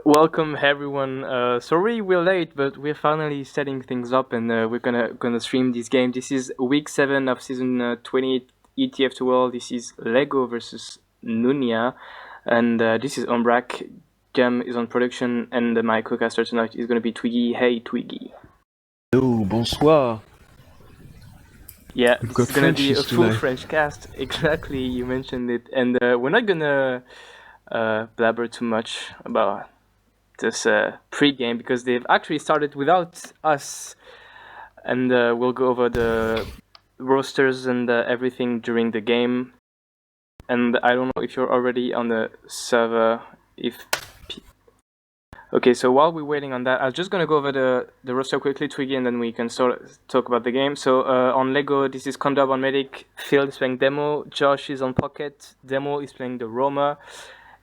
Welcome everyone. Sorry we're late, but we're finally setting things up, and we're gonna stream this game. This is week 7 of season 28 ETF2L. This is Lego versus Nunya, and this is Ombrack. Gemm is on production, and my co-caster tonight is gonna be Twiggy. Hey Twiggy. Hello, bonsoir. Yeah, We've this got is gonna be a Frenchies full tonight. French cast. Exactly, you mentioned it, and we're not gonna blabber too much about this pre-game because they've actually started without us, and we'll go over the rosters and everything during the game. And I don't know if you're already on the server. Okay, so while we're waiting on that, I'm just gonna go over the roster quickly, Twiggy, and then we can talk about the game. So on Lego, this is Condor on Medic, Phil is playing Demo, Josh is on Pocket, Demo is playing the Roma,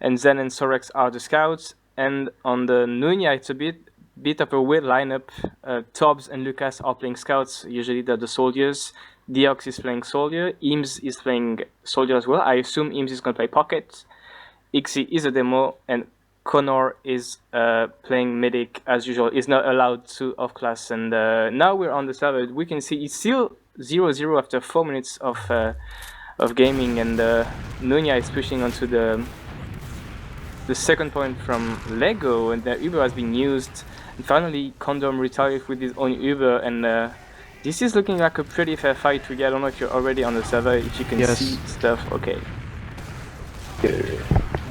and Zen and Sorex are the scouts. And on the Nunya, it's a bit of a weird lineup. Tobbs and Lucas are playing scouts. Usually they're the soldiers. Diox is playing soldier. Eames is playing soldier as well. I assume Eames is going to play pocket. Ixie is a demo, and Connor is playing medic as usual. Is not allowed to off class. And now we're on the server. We can see it's still 0-0 after 4 minutes of gaming, and Nunya is pushing onto the second point from Lego, and the Uber has been used. And finally, Condom retired with his own Uber, and this is looking like a pretty fair fight. I don't know if you're already on the server, if you can see stuff. Okay.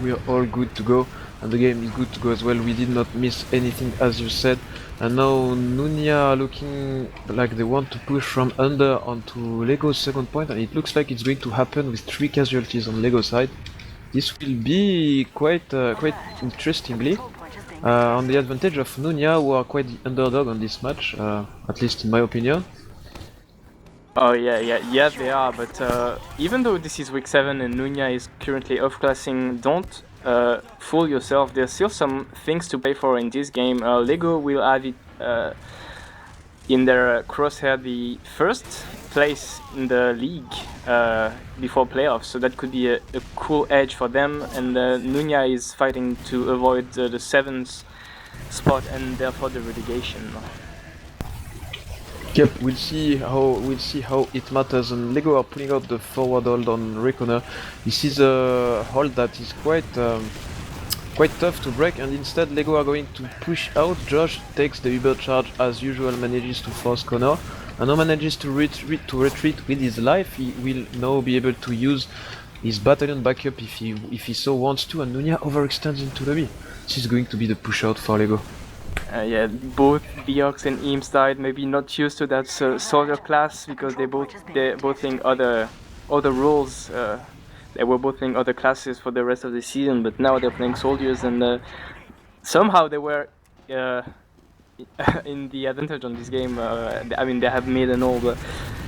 We are all good to go, and the game is good to go as well. We did not miss anything, as you said. And now Nunya looking like they want to push from under onto Lego's second point, and it looks like it's going to happen with 3 casualties on Lego side. This will be quite interestingly on the advantage of Nunya, who are quite the underdog on this match, at least in my opinion. Oh yeah, they are. But even though this is week 7 and Nunya is currently off-classing, don't fool yourself. There's still some things to play for in this game. Lego will have it in their crosshair the first place in the league before playoffs, so that could be a cool edge for them. And Nunya is fighting to avoid the 7th spot and therefore the relegation. Yep, we'll see how it matters. And Lego are pulling out the forward hold on Reconer. This is a hold that is quite tough to break, and instead Lego are going to push out. Josh takes the Uber charge as usual, manages to force Connor, and now manages to retreat with his life. He will now be able to use his battalion backup if he so wants to, and Nunya overextends into the B. This is going to be the push out for Lego. Yeah, both Biox and Eames died. Maybe not used to that soldier class because they're both playing other roles. They were both playing other classes for the rest of the season, but now they're playing soldiers, and somehow they were in the advantage on this game. I mean, they have made an all, but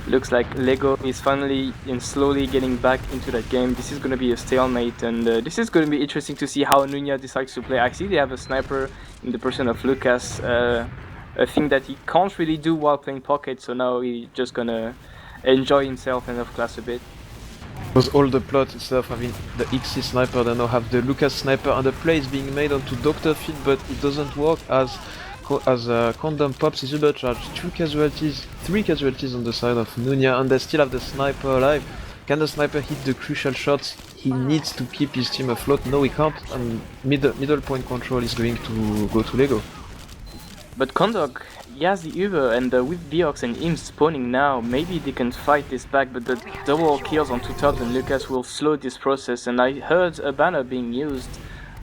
looks like Lego is finally and slowly getting back into that game. This is going to be a stalemate, and this is going to be interesting to see how Nunya decides to play. I see they have a sniper in the person of Lucas, a thing that he can't really do while playing pocket, so now he's just going to enjoy himself and off class a bit. Because all the plot instead of having the XC sniper, they now have the Lucas sniper, and the play is being made onto Dr. Feet, but it doesn't work as Condom pops his Uber charge. 3 casualties on the side of Nunya, and they still have the sniper alive. Can the sniper hit the crucial shots? He needs to keep his team afloat. No, he can't, and middle point control is going to go to Lego. But Kondok, he has the Uber, and with Biox and Eames spawning now, maybe they can fight this back, but the double kills on 2 Tobbs and Lucas will slow this process. And I heard a banner being used.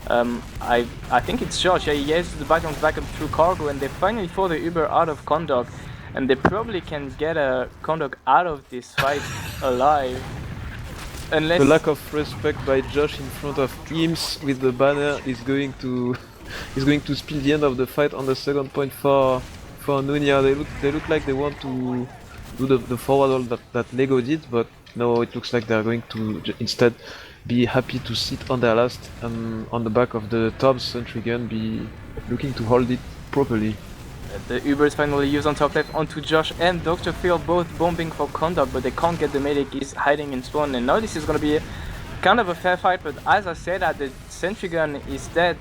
I think it's Josh. Yeah, he has the background backup through cargo, and they finally throw the Uber out of Kondok, and they probably can get a Kondok out of this fight alive. Unless the lack of respect by Josh in front of Eames with the banner is going to spill the end of the fight on the second point for Nunya. They look like they want to do the forward hold that Lego did, but no, it looks like they're going to instead be happy to sit on their last and on the back of the Tobbs sentry gun, be looking to hold it properly. The Uber is finally used on top left onto Josh and Dr. Phil, both bombing for Condor, but they can't get the medic. He's hiding in spawn, and now this is gonna be kind of a fair fight, but as I said at the sentry gun is dead,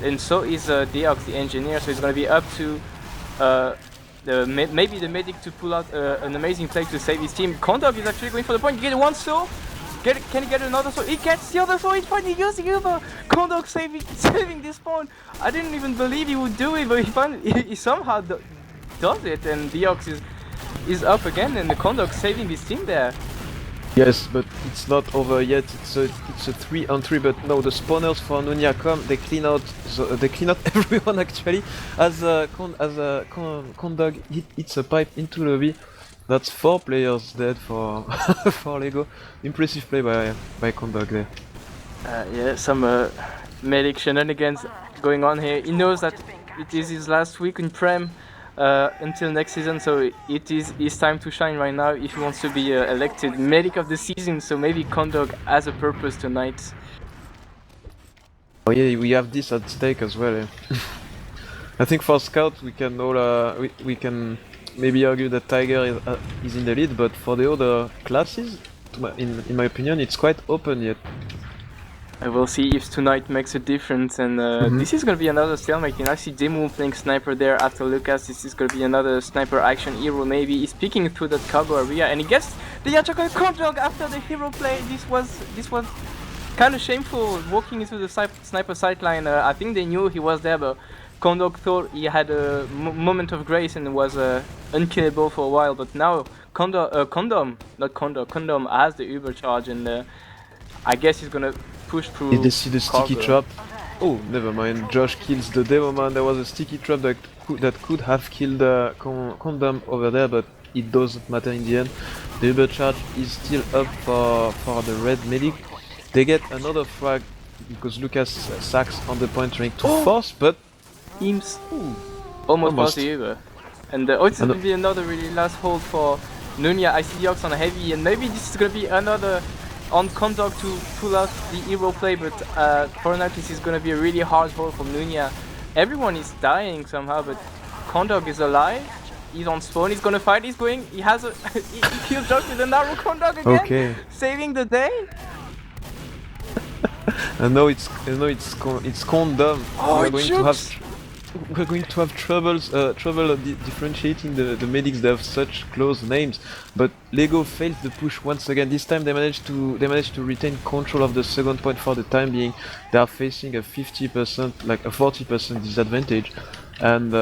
and so is Deox, the engineer. So it's gonna be up to maybe the medic to pull out an amazing play to save his team. Condog is actually going for the point. You get one soul. Can he get another soul? He gets the other soul. He's finally using Uber. Condog saving this spawn. I didn't even believe he would do it, but he somehow does it. And Deox is up again, and the Condog saving his team there. Yes, but it's not over yet. It's a 3-on-3. But no, the spawners for Nunya come. They clean out everyone actually. As Condog hits a pipe into the lobby. That's 4 players dead for for Lego. Impressive play by Condog there. Yeah, some medic shenanigans going on here. He knows that it is his last week in Prem until next season, so it is his time to shine right now if he wants to be elected medic of the season. So maybe Condog has a purpose tonight. Oh yeah, we have this at stake as well. Yeah. I think for Scout we can all we can maybe argue that Tiger is in the lead, but for the other classes, in my opinion, it's quite open yet. I will see if tonight makes a difference, and this is gonna be another stalemate. And I see Demo playing sniper there after Lucas. This is gonna be another sniper action hero. Maybe he's peeking through that cargo area, and he gets the Yachaka Condog after the hero play. This was kind of shameful walking into the sniper sideline. I think they knew he was there, but Condog thought he had a moment of grace and was unkillable for a while, but now Condom has the Uber charge, and I guess he's gonna push through. Did they see the sticky trap? Oh, never mind. Josh kills the demo man. There was a sticky trap that could have killed Condom over there, but it doesn't matter in the end. The Uber charge is still up for the red medic. They get another frag because Lucas sacks on the point trying to force, but Eames almost passed the Uber. And it's going to be another really last hold for Nunya. I see the Ox on a heavy, and maybe this is going to be another on Condog to pull out the hero play, but for now this is going to be a really hard hold for Nunya. Everyone is dying somehow, but Condog is alive. He's on spawn, he's going to fight, he has a he kills Josh with a narrow Condog again, okay. Saving the day. And now it's Condom. Oh, We're going to have trouble differentiating the medics. They have such close names, but Lego fails the push once again. This time they managed to retain control of the second point for the time being. They are facing a 50%, like a 40% disadvantage, and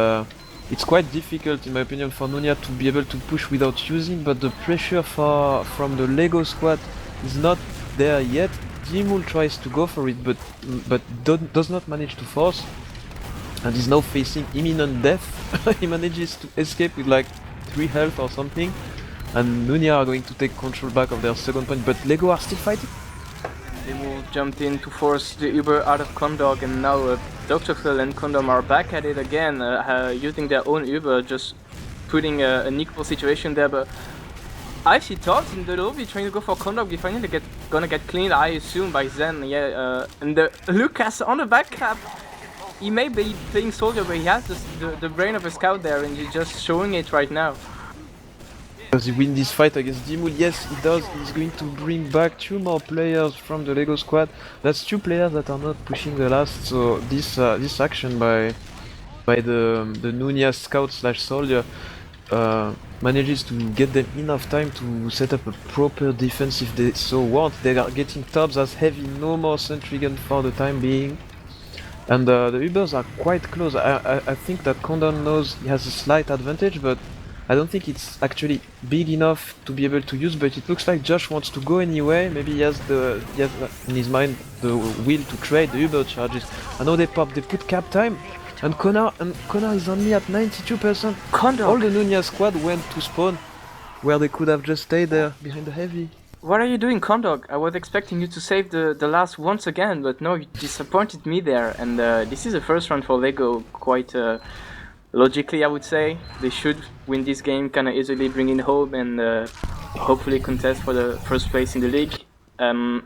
it's quite difficult in my opinion for Nunya to be able to push without using. But the pressure from the Lego squad is not there yet. Dimul tries to go for it, but does not manage to force. And is now facing imminent death. He manages to escape with like 3 health or something. And Nunya are going to take control back of their second point, but Lego are still fighting. They will jump in to force the Uber out of Condog, and now Dr. Phil and Condom are back at it again, using their own Uber, just putting an equal situation there. But I see Todd in the lobby trying to go for Condog. He finally gonna get cleaned, I assume, by Zen. Yeah, and Lucas on the back cap. He may be playing soldier, but he has the brain of a scout there, and he's just showing it right now. Does he win this fight against Dimul? Yes, he does. He's going to bring back 2 more players from the Lego squad. That's 2 players that are not pushing the last. So this action by the Nunya scout / soldier manages to get them enough time to set up a proper defense if they so want. They are getting tops as heavy, no more sentry gun for the time being. And the Ubers are quite close. I think that Condon knows he has a slight advantage, but I don't think it's actually big enough to be able to use. But it looks like Josh wants to go anyway. Maybe he has in his mind the will to trade the Uber charges. I know they put cap time, and Connor is only at 92%. Condor. All the Nunya squad went to spawn, where they could have just stayed there behind the heavy. What are you doing, Condog? I was expecting you to save the last once again, but no, you disappointed me there. And this is the first round for Lego, quite logically I would say. They should win this game kind of easily, bring it home, and hopefully contest for the first place in the league. And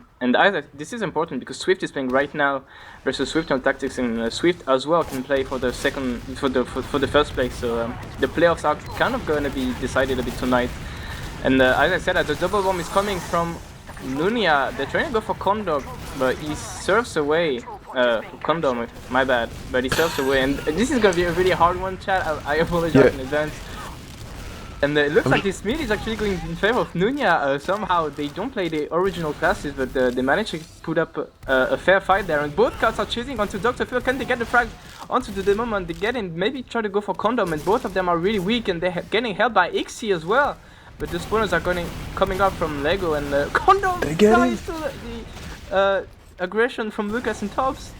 this is important because Swift is playing right now versus Swift on Tactics, and Swift as well can play for the first place. So the playoffs are kind of going to be decided a bit tonight. And as I said, the double bomb is coming from Nunya. They're trying to go for Condog, but he surfs away Condom, my bad. But he serves away, and this is gonna be a really hard one, chat. I apologize in advance. And it looks like this mid is actually going in favor of Nunya. Somehow they don't play the original classes, but they manage to put up a fair fight there. And both cards are chasing onto Dr. Phil. Can they get the frag onto the demo and they get in? Maybe try to go for Condom, and both of them are really weak, and they're getting held by Ixie as well. But the spawners are coming up from Lego, and Condom dies to the aggression from Lucas and Tops.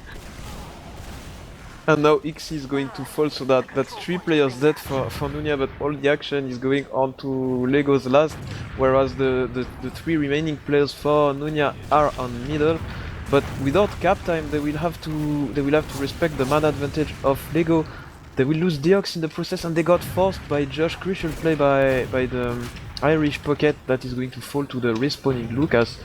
And now Ixie is going to fall, so that's 3 players dead for Nunya, but all the action is going on to Lego's last, whereas the 3 remaining players for Nunya are on middle. But without cap time, they will have to respect the mana advantage of Lego. They will lose Deox in the process, and they got forced by Josh. Crucial play by the Irish pocket that is going to fall to the respawning Lucas.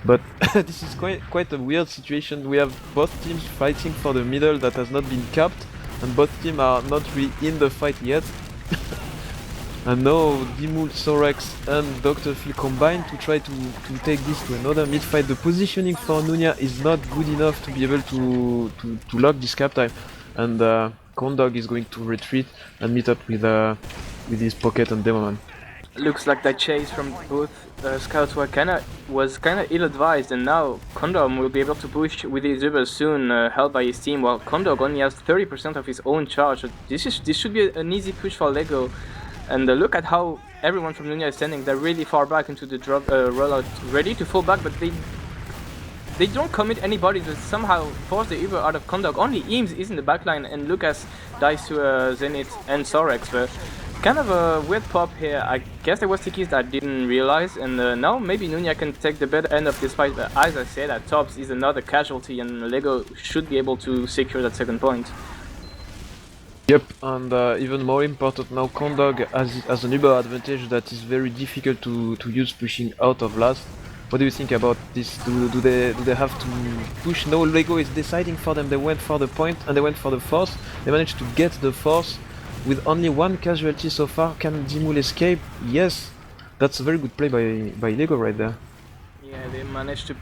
But this is quite a weird situation. We have both teams fighting for the middle that has not been capped, and both teams are not really in the fight yet. And now Dimul, Sorex and Dr. Phil combine to try to take this to another mid fight. The positioning for Nunya is not good enough to be able to lock this cap time, and Condog is going to retreat and meet up with his pocket and Demoman. Looks like that chase from both scouts was kinda ill-advised, and now Condom will be able to push with his Uber soon, held by his team, while Condog only has 30% of his own charge. So this should be an easy push for Lego. And look at how everyone from Nunya is standing. They're really far back into the drop rollout, ready to fall back, but they don't commit anybody to somehow force the Uber out of Condog. Only Eames is in the backline, and Lucas dies to Zenith and Sorex. But kind of a weird pop here. I guess there was Tikis that I didn't realize, and now maybe Nunya can take the better end of this fight. But as I said, at Tops is another casualty, and Lego should be able to secure that second point. Yep, and even more important now, Condog has an Uber advantage that is very difficult to use pushing out of last. What do you think about this? Do they have to push? No, Lego is deciding for them. They went for the point and they went for the force. They managed to get the force with only 1 casualty so far. Can Dimul escape? Yes, that's a very good play by Lego right there. Yeah, they managed to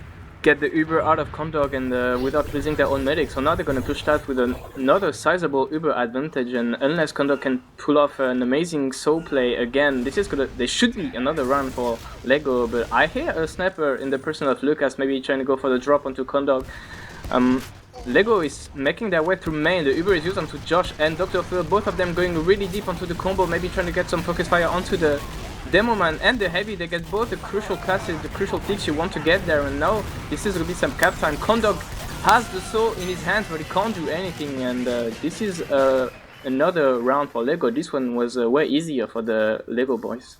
get the Uber out of Condog and without losing their own medic. So now they're gonna push that with another sizable Uber advantage, and unless Condog can pull off an amazing soul play again, there should be another run for Lego. But I hear a sniper in the person of Lucas, maybe trying to go for the drop onto Condog. Lego is making their way through main. The Uber is used onto Josh and Dr. Phil, both of them going really deep onto the combo, maybe trying to get some focus fire onto the Demo Man and the Heavy. They get both the crucial classes, the crucial ticks you want to get there, and now this is going to be some cap time. Condog has the soul in his hands, but he can't do anything, and this is another round for Lego. This one was way easier for the Lego boys.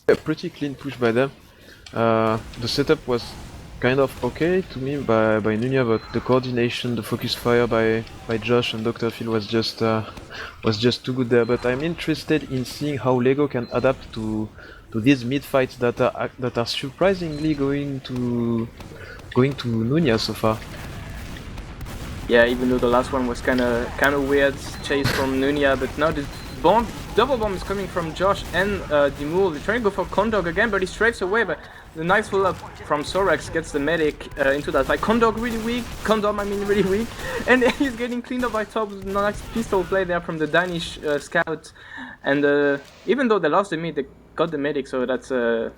A pretty clean push by them. The setup was kind of okay to me by Nunya, but the coordination, the focus fire by Josh and Dr. Phil was just too good there. But I'm interested in seeing how Lego can adapt to these mid fights that are surprisingly going to Nunya so far. Yeah, even though the last one was kind of weird chase from Nunya, but now the double bomb is coming from Josh and Dimul. They're trying to go for Condog again, but he strafes away. But the nice pull up from Sorex gets the medic into that fight. Condog really weak. Condom, I mean, really weak. And he's getting cleaned up by Top. Nice pistol play there from the Danish scout. And even though they lost the mid, they got the medic, so that's a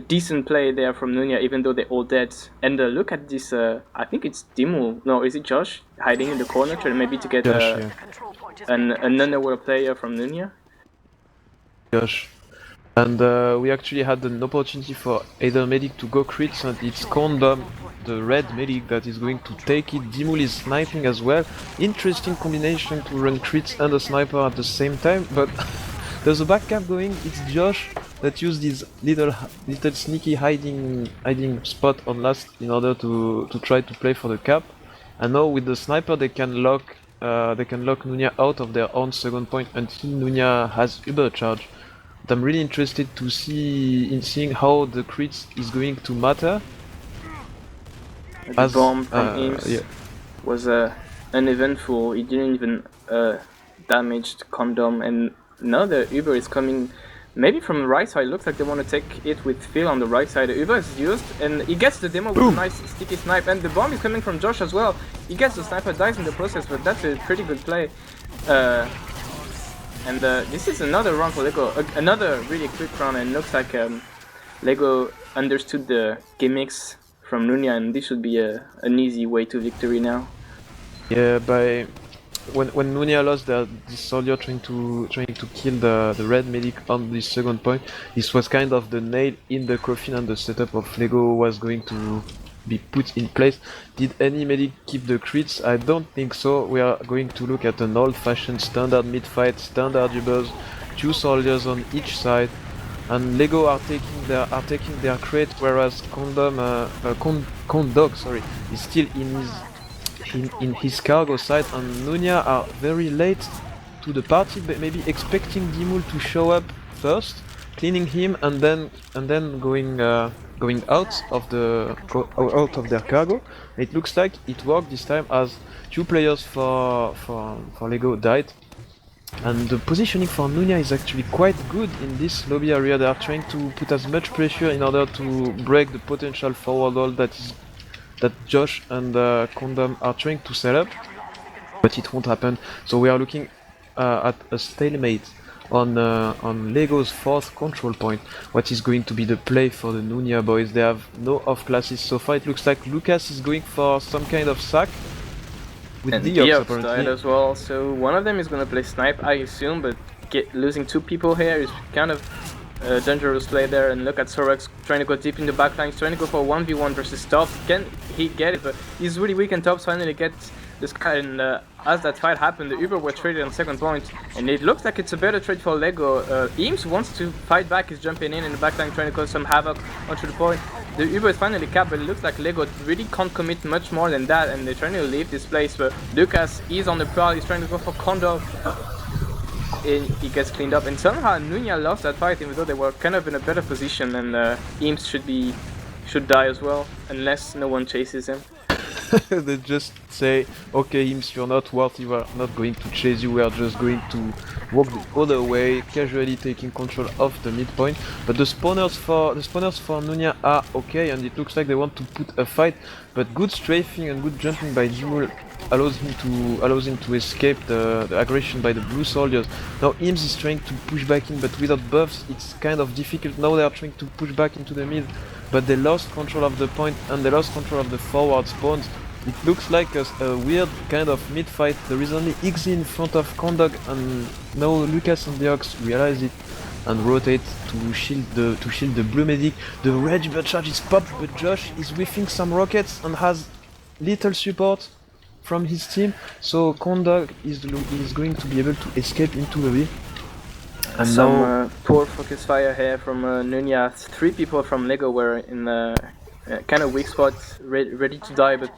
decent play there from Nunya, even though they're all dead. And look at this, I think it's Dimul. No, is it Josh? Hiding in the corner, trying maybe to get an underworld player from Nunya. Josh. And we actually had an opportunity for either medic to go crits, and it's Condom, the red medic, that is going to take it. Dimul is sniping as well. Interesting combination to run crits and a sniper at the same time, but there's a back cap going. It's Josh that used this little sneaky hiding spot on last in order to try to play for the cap. And now with the sniper they can lock Nunya out of their own second point until Nunya has Uber charge. But I'm really interested to seeing how the crits is going to matter. The bomb from Eames was uneventful. It didn't even damage the Condom, and now the Uber is coming maybe from the right side, it looks like they want to take it with Phil on the right side. Uber is used, and he gets the demo with a nice sticky snipe, and the bomb is coming from Josh as well. He gets the sniper, dies in the process, but that's a pretty good play. And this is another round for Lego, another really quick round, and looks like Lego understood the gimmicks from Nunya, and this should be an easy way to victory now. Yeah, when Nunya lost this soldier trying to kill the red medic on this second point, this was kind of the nail in the coffin, and the setup of Lego was going to be put in place. Did any medic keep the crits? I don't think so. We are going to look at an old-fashioned standard mid-fight, standard Ubers, 2 soldiers on each side, and Lego are taking their crate, whereas Condog, is still in his cargo side, and Nunya are very late to the party, but maybe expecting Dimul to show up first, cleaning him, and then going out of their cargo. It looks like it worked this time, as 2 players for Lego died. And the positioning for Nunya is actually quite good in this lobby area. They are trying to put as much pressure in order to break the potential forward wall that Josh and Condom are trying to set up, but it won't happen. So we are looking at a stalemate on Lego's 4th control point. What is going to be the play for the Nunya boys? They have no off classes so far. It looks like Lucas is going for some kind of sack with and Diox died as well. So one of them is gonna play snipe, I assume, but losing 2 people here is kind of a dangerous play there. And look at Sorex trying to go deep in the backline. He's trying to go for 1v1 versus Tops. Can he get it? But he's really weak, and Tops finally gets this guy. And as that fight happened, the Uber were traded on second point, and it looks like it's a better trade for Lego. Eames wants to fight back. He's jumping in the backline, trying to cause some havoc onto the point. The Uber is finally capped, but it looks like Lego really can't commit much more than that, and they're trying to leave this place. But Lucas is on the prowl. He's trying to go for Kondo. He gets cleaned up, and somehow Nunya lost that fight, even though they were kind of in a better position, and Eames should die as well, unless no one chases him. They just say, okay, Eames, you're not worthy, we're not going to chase you, we are just going to walk the other way, casually taking control of the midpoint. But the spawners for Nunya are okay, and it looks like they want to put a fight, but good strafing and good jumping by Dimul allows him to escape the aggression by the blue soldiers. Now Eames is trying to push back in, but without buffs it's kind of difficult. Now they are trying to push back into the mid, but they lost control of the point and they lost control of the forward spawns. It looks like a weird kind of mid-fight. There is only Igzy in front of Kondog, and now Lucas and Deox realize it and rotate to shield the blue medic. The red bird charge is popped, but Josh is whiffing some rockets and has little support from his team, so Kondog is going to be able to escape into the V. And some poor focus fire here from Nunya. 3 people from Lego were in kind of weak spot, ready to die, but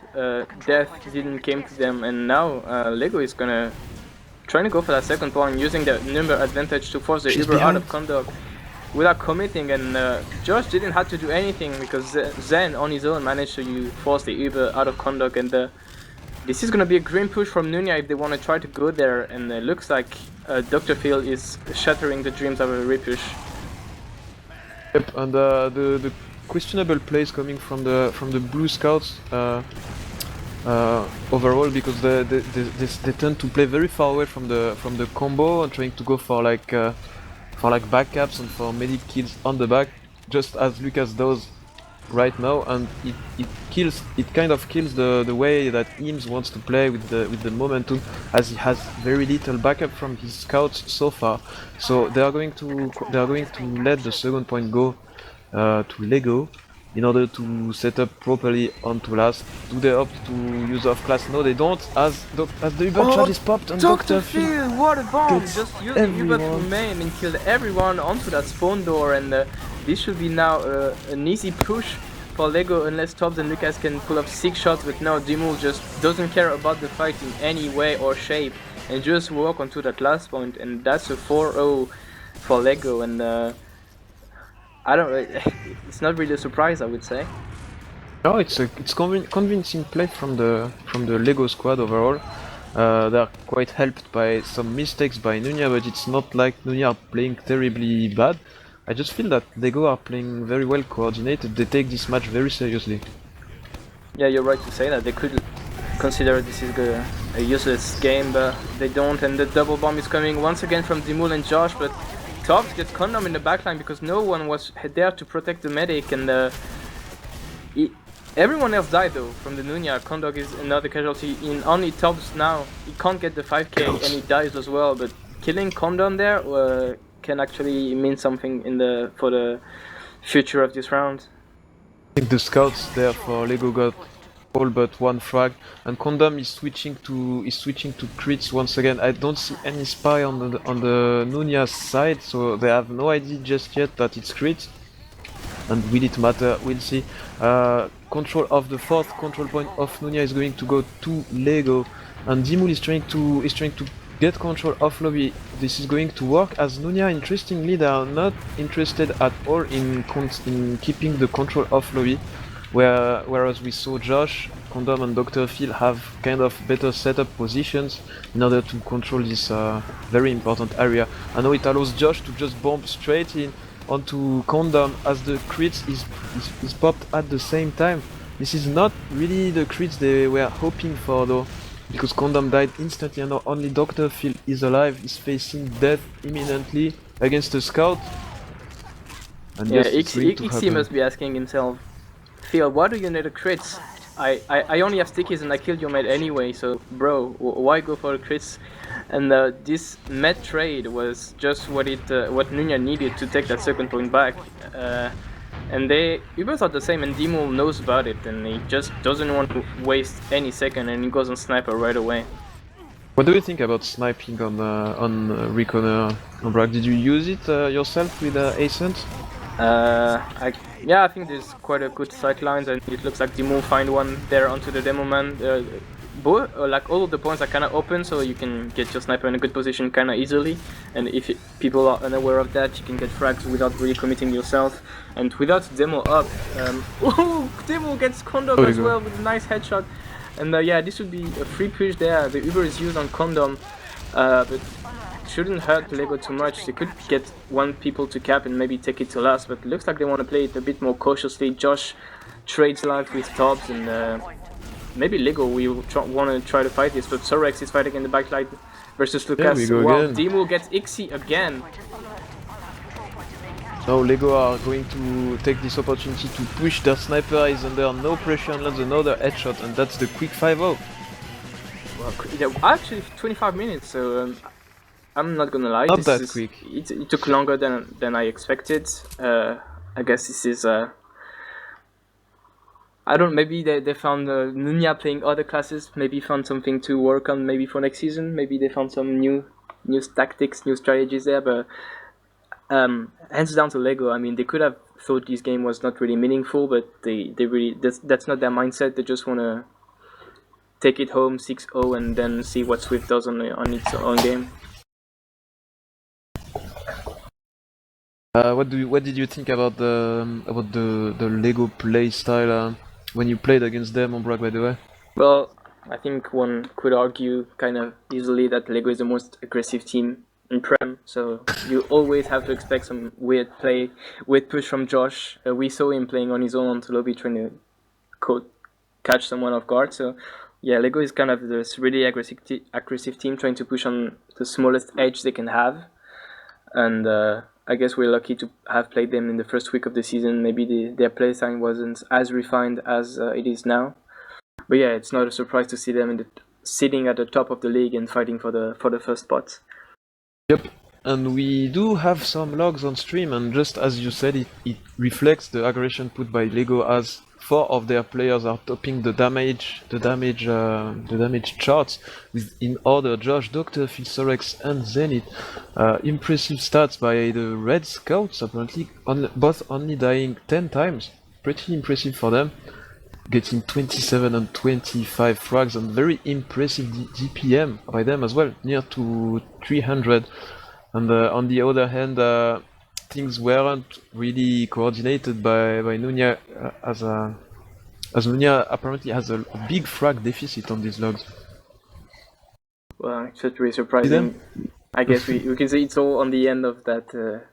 death didn't came to them, and now Lego is trying to go for that second point, using the number advantage to force the Uber out of Condog without committing, and Josh didn't have to do anything because Zen on his own managed to force the Uber out of Condog, and this is gonna be a grim push from Nunya if they want to try to go there, and it looks like Dr. Phil is shattering the dreams of a repush. Yep, and the questionable plays coming from the blue scouts overall, because they tend to play very far away from the combo and trying to go for like backups and for medic kills on the back, just as Lucas does right now, and it kind of kills the way that Eames wants to play with the momentum, as he has very little backup from his scouts so far. So they are going to let the second point go to Lego in order to set up properly onto last. Do they opt to use off class? No, they don't, as the Uber charge is popped and Dr. Phil, what a bomb! Just used the Uber to maim and killed everyone onto that spawn door, and this should be now an easy push for Lego, unless Tops and Lucas can pull up 6 shots, but now Dimul just doesn't care about the fight in any way or shape and just walk onto that last point, and that's a 4-0 for Lego, and I don't know, it's not really a surprise, I would say. No, it's convincing play from the Lego squad overall. They're quite helped by some mistakes by Nunya, but it's not like Nunya are playing terribly bad. I just feel that Lego are playing very well coordinated. They take this match very seriously. Yeah, you're right to say that. They could consider this is a useless game, but they don't. And the double bomb is coming once again from Dimul and Josh, but Tops gets condom in the backline because no one was there to protect the medic, and everyone else died though from the Nunya. Kondog is another casualty. In only Tops now, he can't get the 5k and he dies as well. But killing Condom there can actually mean something for the future of this round. I think the scouts there for Lego got all but one frag, and Condom is switching to crits once again. I don't see any spy on the Nunya side, so they have no idea just yet that it's crits. And will it matter? We'll see. Control of the fourth control point of Nunya is going to go to Lego, and Dimul is trying to get control of lobby. This is going to work, as Nunya, interestingly, they are not interested at all in keeping the control of lobby, whereas we saw Josh, Condom and Dr. Phil have kind of better setup positions in order to control this very important area. And now it allows Josh to just bomb straight in onto Condom as the crits is popped at the same time. This is not really the crits they were hoping for though, because Condom died instantly and now only Dr. Phil is alive, is facing death imminently against a scout. And yeah, Ixi must be asking himself, Phil, why do you need a crits? I only have stickies and I killed your mate anyway, so bro, why go for the crits? And this med trade was just what Nunya needed to take that second point back. And we both thought the same, and Dimul knows about it, and he just doesn't want to waste any second, and he goes on sniper right away. What do you think about sniping on Reconner, Ombrack? Did you use it yourself with Ascent? Yeah, I think there's quite a good sight lines, and it looks like Dimul find one there onto the demo man. Like all of the points are kind of open, so you can get your sniper in a good position kind of easily. And if people are unaware of that, you can get frags without really committing yourself. And without demo up, demo gets Condom as well with a nice headshot. And yeah, this would be a free push there. The Uber is used on Condom, but shouldn't hurt Lego too much. They could get one people to cap and maybe take it to last, but it looks like they want to play it a bit more cautiously. Josh trades life with Tops, and maybe Lego will want to try to fight this, but Sorex is fighting in the backline versus Lucas. Wow, Dimo gets Ixi again. Now Lego are going to take this opportunity to push their sniper. Is under no pressure and lands another headshot, and that's the quick 5-0. Well, actually 25 minutes, so I'm not gonna lie. Not that quick. It took longer than I expected. I guess this is I don't. Maybe they found Nunya playing other classes. Maybe found something to work on. Maybe for next season. Maybe they found some new tactics, new strategies there. But hands down to Lego. I mean, they could have thought this game was not really meaningful, but they really that's not their mindset. They just want to take it home 6-0 and then see what SVIFT does on its own game. What did you think about the Lego play style when you played against them, Ombrack, by the way? Well, I think one could argue kind of easily that Lego is the most aggressive team in Prem, so you always have to expect some weird push from Josh. We saw him playing on his own onto lobby, trying to catch someone off guard. So yeah, Lego is kind of this really aggressive team trying to push on the smallest edge they can have, and I guess we're lucky to have played them in the first week of the season. Maybe their playstyle wasn't as refined as it is now. But yeah, it's not a surprise to see them sitting at the top of the league and fighting for the first spot. Yep, and we do have some logs on stream, and just as you said, it reflects the aggression put by Lego, as 4 of their players are topping the damage charts in order: Josh, Dr. Phil, Sorex, and Zenith. Impressive stats by the Red Scouts, apparently, both only dying 10 times. Pretty impressive for them. Getting 27 and 25 frags, and very impressive DPM by them as well, near to 300. And on the other hand, things weren't really coordinated by Nunya, as Nunya apparently has a big frag deficit on these logs. Well, it's just really surprising. I guess we can say it's all on the end of that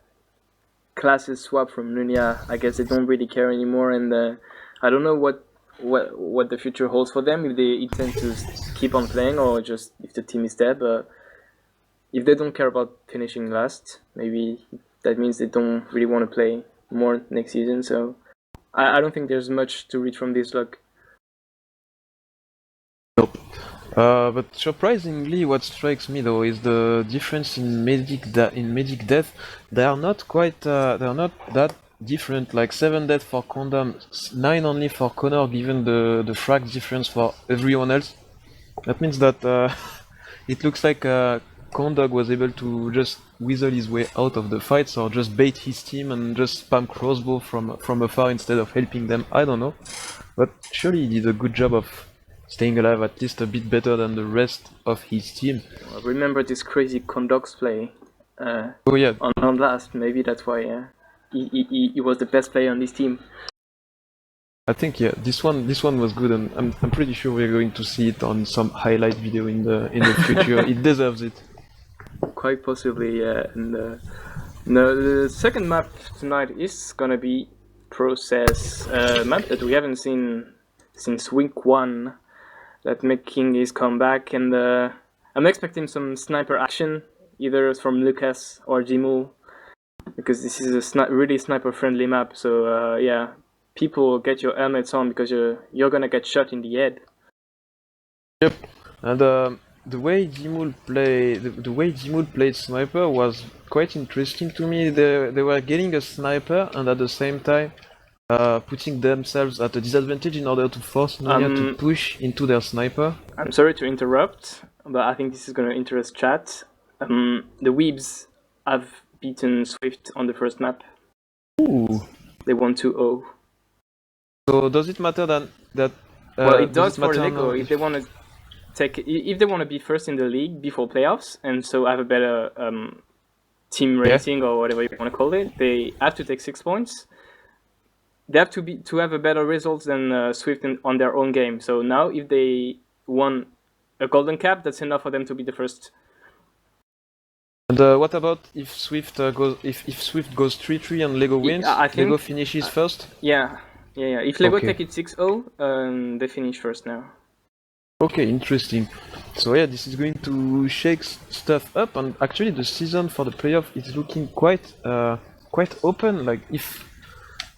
classes swap from Nunya. I guess they don't really care anymore, and I don't know what the future holds for them, if they intend to keep on playing or just if the team is dead. But if they don't care about finishing last, maybe that means they don't really want to play more next season. So I don't think there's much to read from this luck. Nope. But surprisingly, what strikes me though is the difference in medic death. They are not that different. Like 7 death for Condom, 9 only for Connor, given the frag difference for everyone else. That means that it looks like Condog was able to just weasel his way out of the fights, or just bait his team and just spam crossbow from afar instead of helping them. I don't know, but surely he did a good job of staying alive, at least a bit better than the rest of his team. Well, remember this crazy Condox play Oh yeah, on last? Maybe that's why he was the best player on this team. I think yeah, this one was good, and I'm pretty sure we're going to see it on some highlight video in the future. It deserves it. Quite possibly, yeah. And the second map tonight is gonna be Process, map that we haven't seen since week 1. That making his comeback, and I'm expecting some sniper action, either from Lucas or Jimu, because this is a really sniper-friendly map. So yeah, people, get your helmets on because you're gonna get shot in the head. Yep, and the way Jimul played sniper was quite interesting to me. They were getting a sniper and at the same time putting themselves at a disadvantage in order to force Nunya to push into their sniper. I'm sorry to interrupt, but I think this is gonna interest chat. The Weebs have beaten SVIFT on the first map. Ooh. They won 2-0. So does it matter that? Well, it does for Lego if they want to be first in the league before playoffs, and so have a better team rating or whatever you want to call it. They have to take 6 points. They have to have a better result than Swift on their own game. So now, if they won a golden cap, that's enough for them to be the first. And what about if Swift goes 3-3 and Lego wins? I think Lego finishes first. Yeah. If Lego take it 6-0, they finish first now. Okay, interesting. So yeah, this is going to shake stuff up, and actually the season for the playoff is looking quite open. Like if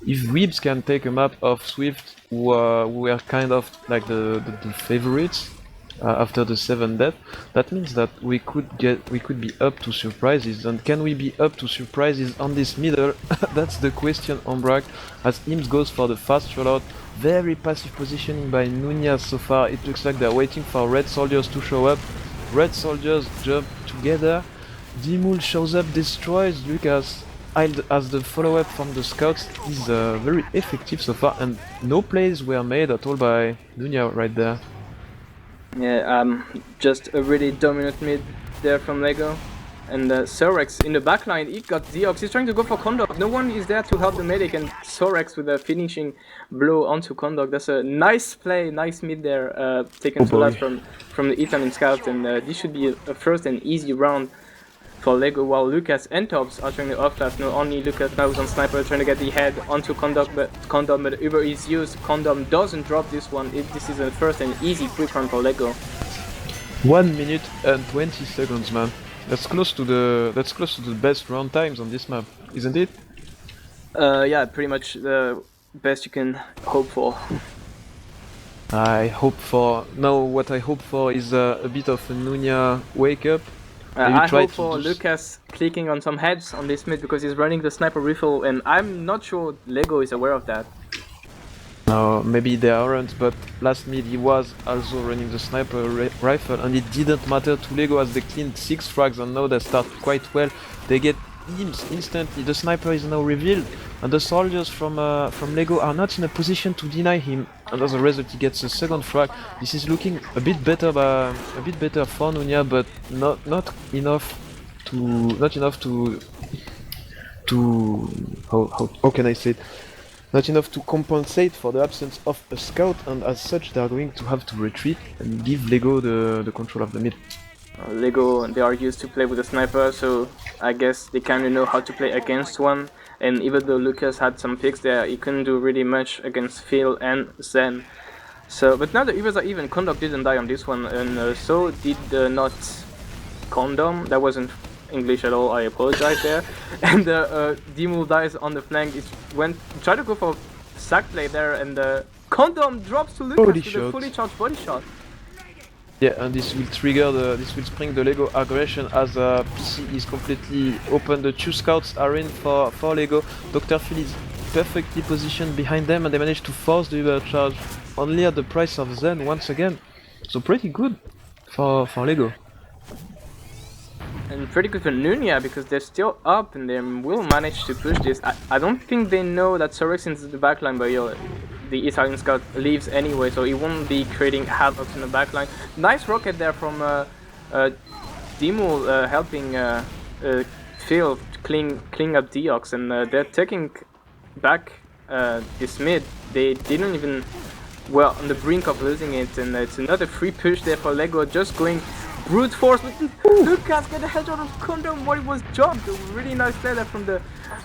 Weebs can take a map of Swift, who were kind of like the favorites after the 7 death, that means that we could be up to surprises. And can we be up to surprises on this middle? That's the question, Ombrack, as Ims goes for the fast rollout. Very passive positioning by Nunya so far. It looks like they're waiting for red soldiers to show up. Red soldiers jump together. Dimul shows up, destroys Lucas. As the follow-up from the scouts is very effective so far, and no plays were made at all by Nunya right there. Yeah, just a really dominant mid there from Lego. And Sorex in the backline, he got Deox. He's trying to go for Condog. No one is there to help the medic, and Sorex with a finishing blow onto Condog. That's a nice play, nice mid there, taken to last from the Italian scout. And this should be a first and easy round for Lego, while Lucas and Tops are trying to off-class. No, only Lucas now is on sniper, trying to get the head onto Condom, but Uber is used. Condom doesn't drop this one. This is a first and easy quick round for Lego. 1 minute and 20 seconds, man. That's close to the best round times on this map, isn't it? Yeah, pretty much the best you can hope for. What I hope for is a bit of a Nunya wake up. I hope for Lucas clicking on some heads on this mid, because he's running the sniper rifle, and I'm not sure Lego is aware of that. No, maybe they aren't, but last mid he was also running the sniper rifle, and it didn't matter to Lego as they cleaned 6 frags, and now they start quite well. They get Ims instantly. The sniper is now revealed, and the soldiers from Lego are not in a position to deny him, and as a result he gets a second frag. This is looking a bit better for Nunya, but not enough to how can I say it? Not enough to compensate for the absence of a scout, and as such they are going to have to retreat and give Lego the control of the mid. Lego, they are used to play with a sniper, so I guess they kind of know how to play against one. And even though Lucas had some picks there, he couldn't do really much against Phil and Zen. So, but now the Ubers are even. Condom didn't die on this one, and so did not Condom. That wasn't English at all. I apologize there. And Demo dies on the flank. It tried to go for sack play there, and Condom drops to Lucas with a fully charged body shot. Yeah, and this will this will spring the Lego aggression as PC is completely open. The two scouts are in for Lego. Dr. Phil is perfectly positioned behind them, and they manage to force the Uber charge only at the price of Zen once again. So pretty good for Lego. And pretty good for Nunya because they're still up and they will manage to push this. I don't think they know that Sorex is in the backline, but the Italian scout leaves anyway, so he won't be creating havoc in the backline. Nice rocket there from Demo helping Phil clean up Deox, and they're taking back this mid. They didn't even, well, on the brink of losing it, and it's another free push there for Lego, just going brute force. Lucas get the headshot of Condom while he was jumped. A really nice play there from the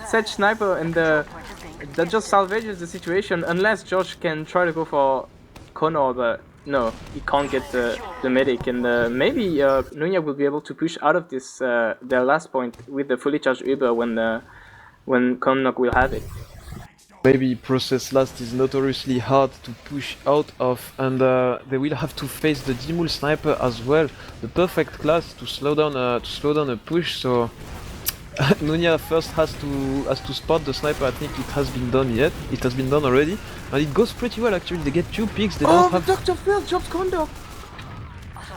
Sedge sniper, and that just salvages the situation, unless Josh can try to go for Connor, but no, he can't get the medic, and maybe Nunya will be able to push out of this their last point with the fully charged Uber when Connor will have it. Maybe process last is notoriously hard to push out of, and they will have to face the Dimul sniper as well. The perfect class to slow down a push. So Nunya first has to spot the sniper. I think it has been done yet. It has been done already, and it goes pretty well actually. They get 2 picks. They don't have. Dr. Phil drops Kondo.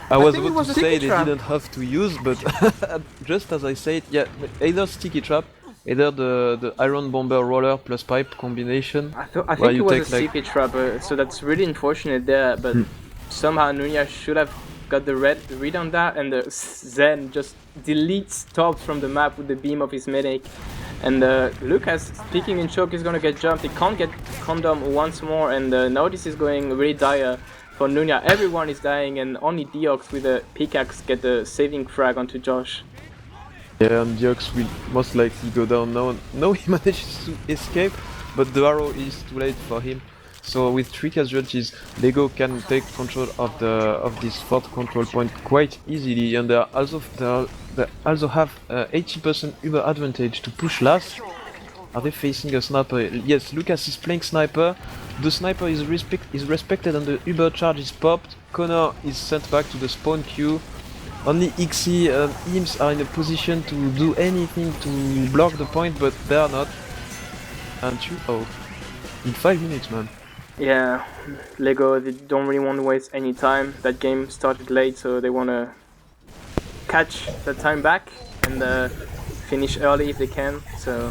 I was about to say they didn't have to use, but just as I said, yeah, either sticky trap. Either the iron bomber roller plus pipe combination. I think it was a CP trap, so that's really unfortunate there. But somehow Nunya should have got the read on that, and Zen just deletes top from the map with the beam of his medic. And Lucas, speaking in choke, is gonna get jumped. He can't get Condom once more, and now this is going really dire for Nunya. Everyone is dying, and only Deox with a pickaxe get the saving frag onto Josh. Yeah, and Deox will most likely go down now. No, he manages to escape, but the arrow is too late for him. So with 3 casualties, Lego can take control of this 4th control point quite easily, and they also have 80% Uber advantage to push last. Are they facing a sniper? Yes, Lucas is playing sniper. The sniper is respected, and the Uber charge is popped. Connor is sent back to the spawn queue. Only Ixie and Imps are in a position to do anything to block the point, but they are not. And 2-0 in 5 minutes, man. Yeah, Lego, they don't really want to waste any time. That game started late, so they want to catch the time back and finish early if they can. So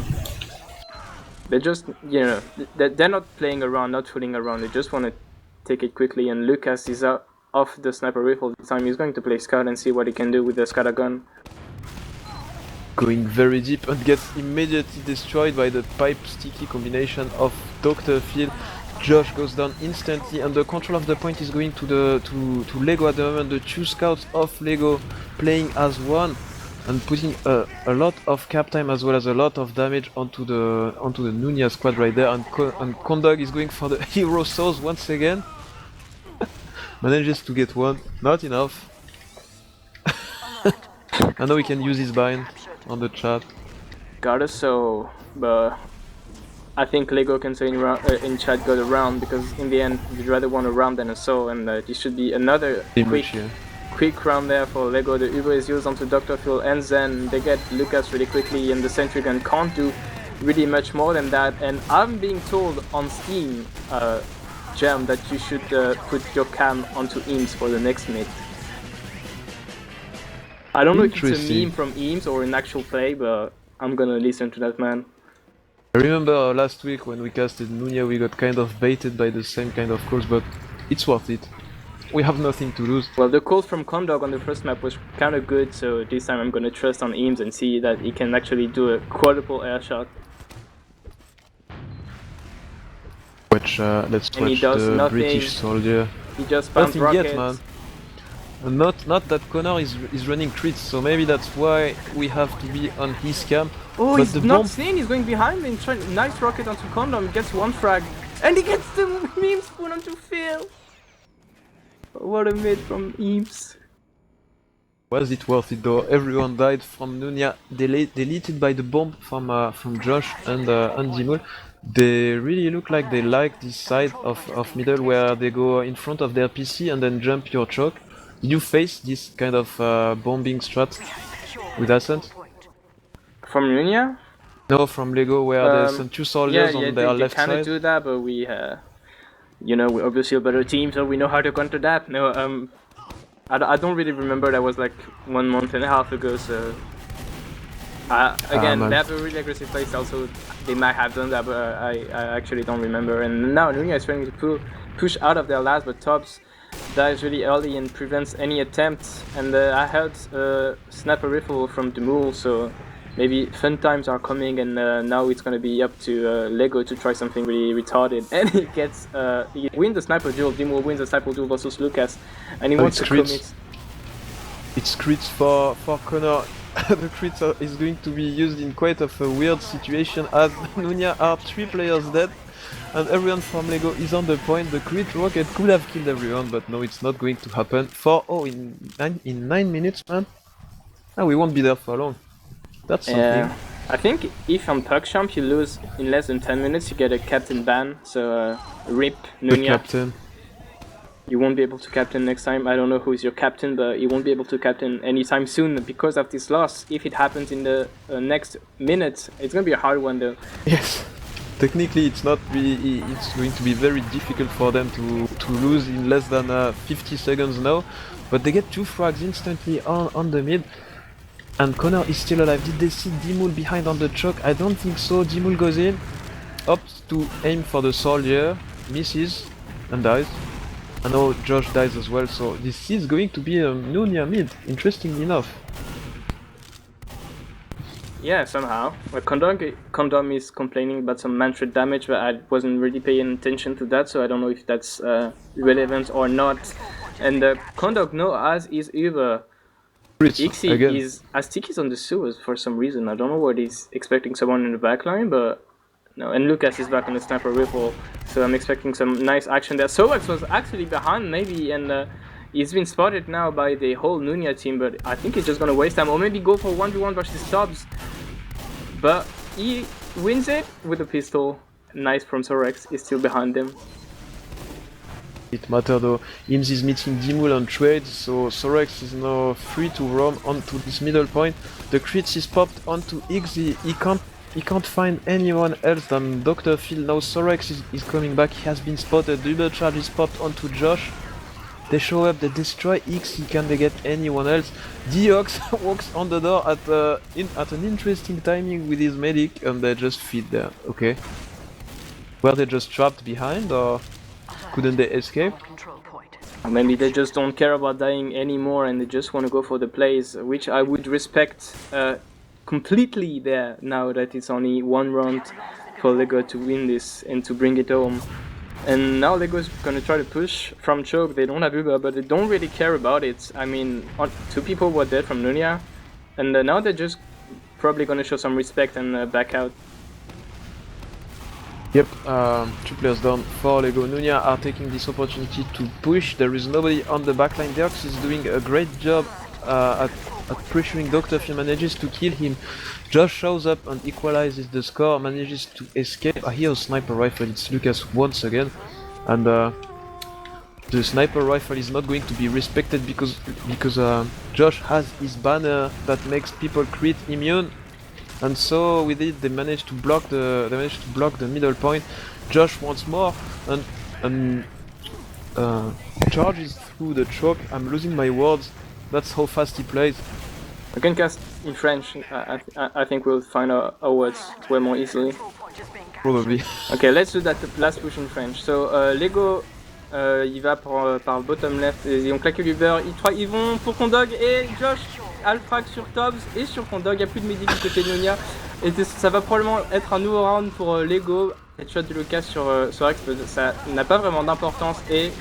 they're just, they're not playing around, not fooling around. They just want to take it quickly, and Lucas is out off the sniper rifle this time. He's going to play scout and see what he can do with the scatter gun. Going very deep and gets immediately destroyed by the pipe sticky combination of Dr. Phil. Josh goes down instantly, and the control of the point is going to Lego at the moment. The 2 scouts of Lego playing as one and putting a lot of cap time as well as a lot of damage onto the Nunya squad right there. And Kondog is going for the hero souls once again. Manages to get one, not enough. I know we can use his bind on the chat. Got a soul, but I think Lego can say in chat got a round, because in the end you'd rather want a round than a soul, and this should be another quick round there for Lego. The Uber is used onto Dr. Phil and Zen. They get Lucas really quickly, and the sentry gun can't do really much more than that. And I'm being told on Steam, Gem, that you should put your cam onto Eames for the next mid. I don't know if it's a meme from Eames or an actual play, but I'm gonna listen to that man. I remember last week when we casted Nunya, we got kind of baited by the same kind of calls, but it's worth it. We have nothing to lose. Well, the call from Condog on the first map was kind of good, so this time I'm gonna trust on Eames and see that he can actually do a quadruple air shot. Let's watch the nothing. British soldier. He just spammed rockets. Yet, man. Not that Connor is running crits, so maybe that's why we have to be on his cam. Oh, but he's the not bomb... seen, he's going behind me and trying nice rocket onto Condom, gets one frag. And he gets the meme spoon onto Phil! What a mid from Eames. Was it worth it though? Everyone died from Nunya, deleted by the bomb from Josh and Dimul. They really look like they like this side of middle where they go in front of their PC and then jump your choke. Did you face this kind of bombing strat with Ascent? From Nunya? No, from Lego where there's some 2 soldiers on their left side. Yeah, they kinda do that, but we, you know, we're obviously a better team, so we know how to counter that. No, I don't really remember, that was like 1 month and a half ago, so... again, they have a really aggressive playstyle, so they might have done that, but I actually don't remember. And now Nunya is trying to push out of their last, but Tops dies really early and prevents any attempts. And I heard sniper rifle from Demul, so maybe fun times are coming, and now it's gonna be up to Lego to try something really retarded. And he gets, he wins the sniper duel, Demul wins the sniper duel versus Lucas, and he wants to commit. It's crits for Connor. The crit is going to be used in quite of a weird situation as Nunya are 3 players dead and everyone from Lego is on the point. The crit rocket could have killed everyone, but no, it's not going to happen. In 9 minutes, man. Ah, we won't be there for long. That's something. I think if on PugChamp you lose in less than 10 minutes, you get a captain ban, so RIP Nunya. The captain. You won't be able to captain next time. I don't know who's your captain, but you won't be able to captain anytime soon because of this loss. If it happens in the next minute, it's gonna be a hard one though. Yes. Technically, it's not really. It's going to be very difficult for them to lose in less than 50 seconds now. But they get 2 frags instantly on the mid. And Connor is still alive. Did they see Dimul behind on the choke? I don't think so. Dimul goes in, opts to aim for the soldier, misses, and dies. I know Josh dies as well, so this is going to be a Nunya mid, interestingly enough. Yeah, somehow. Well, Condom is complaining about some mantra damage, but I wasn't really paying attention to that, so I don't know if that's relevant or not. And Condom, no, as is Uber. Ixi is as Tiki's on the sewers for some reason. I don't know what he's expecting someone in the backline, but no. And Lucas is back on the sniper rifle, so I'm expecting some nice action there. Sovax was actually behind maybe, and he's been spotted now by the whole Nunya team, but I think he's just gonna waste time, or maybe go for 1v1 versus Stubbs. But he wins it with a pistol. Nice from Sorex, is still behind him. It matters though. Ims is meeting Dimul on trade, so Sorex is now free to roam onto this middle point. The crit is popped onto X. He can't find anyone else than Dr. Phil. Now Sorex is coming back. He has been spotted. Double charge is popped onto Josh. They show up, they destroy X. Can they get anyone else? Deox walks on the door at an interesting timing with his medic, and they just feed there. Okay. Were they just trapped behind, or couldn't they escape? Or maybe they just don't care about dying anymore and they just want to go for the plays, which I would respect completely there, now that it's only 1 round for Lego to win this and to bring it home. And now Lego's gonna try to push from choke. They don't have Uber, but they don't really care about it. I mean, 2 people were dead from Nunya, and now they're just probably gonna show some respect and back out. Yep, 2 players down for Lego. Nunya are taking this opportunity to push. There is nobody on the backline. Deox is doing a great job at pressuring Dr. Phil, manages to kill him. Josh shows up and equalizes the score, manages to escape. I hear a sniper rifle, it's Lucas once again. And the sniper rifle is not going to be respected because Josh has his banner that makes people crit immune. And so with it they managed to block the middle point. Josh once more and charges through the choke. I'm losing my words. That's how fast he plays. I can cast in French. I think we'll find our words way more easily. Probably. Okay, let's do that last push in French. So Lego, il va par bottom left. Ils ont claqué l'Uber. Ils vont pour Condog et Josh Alfrag sur Tobbs et sur Condog. Il n'y a plus de midi du côté de Nunya. Et ça va probablement être un nouveau round pour Lego. Headshot de Lucas sur Rex, ça n'a pas vraiment d'importance et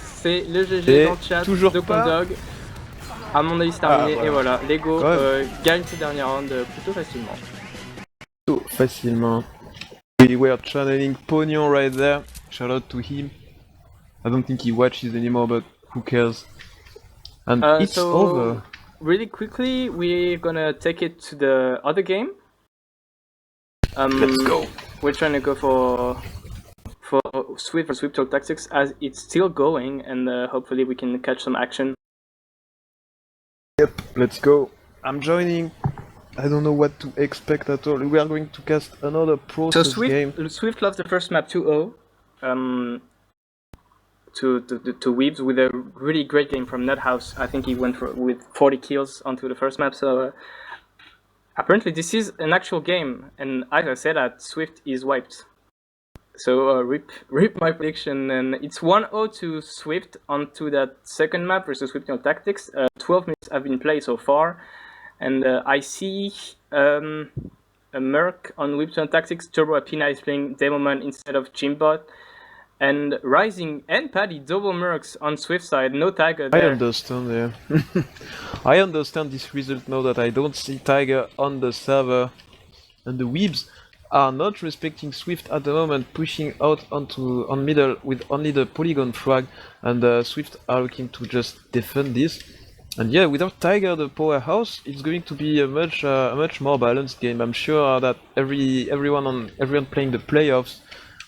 c'est le GG dans le chat de Condog. À mon avis, c'est terminé. voilà. Et voilà, Lego Ouais. gagne ce dernier round plutôt facilement. So facilement. We were channeling Pognon right there. Shout out to him. I don't think he watches anymore, but who cares? And it's So over. really quickly, we're gonna take it to the other game. Let's go. We're trying to go for Swift or Swift Talk Tactics as it's still going, and hopefully we can catch some action. Yep, let's go. I'm joining. I don't know what to expect at all. We are going to cast another process game. Swift lost the first map 2-0 to Weebs with a really great game from Nuthouse. I think he went with 40 kills onto the first map. So apparently this is an actual game, and as I said, that Swift is wiped. So rip my prediction, and it's 1-0 to Swift onto that second map versus Swift Tactics. 12 minutes have been played so far, and I see a Merc on Weebtunnel Tactics. Turbo Apina is playing Demoman instead of Jimbot, and Rising and Paddy double Mercs on Swift side. No Tiger there. I understand, yeah. I understand this result now that I don't see Tiger on the server, and the Weebs are not respecting Swift at the moment, pushing out on middle with only the polygon frag, and Swift are looking to just defend this. And yeah, without Tiger, the powerhouse, it's going to be a much more balanced game. I'm sure that everyone playing the playoffs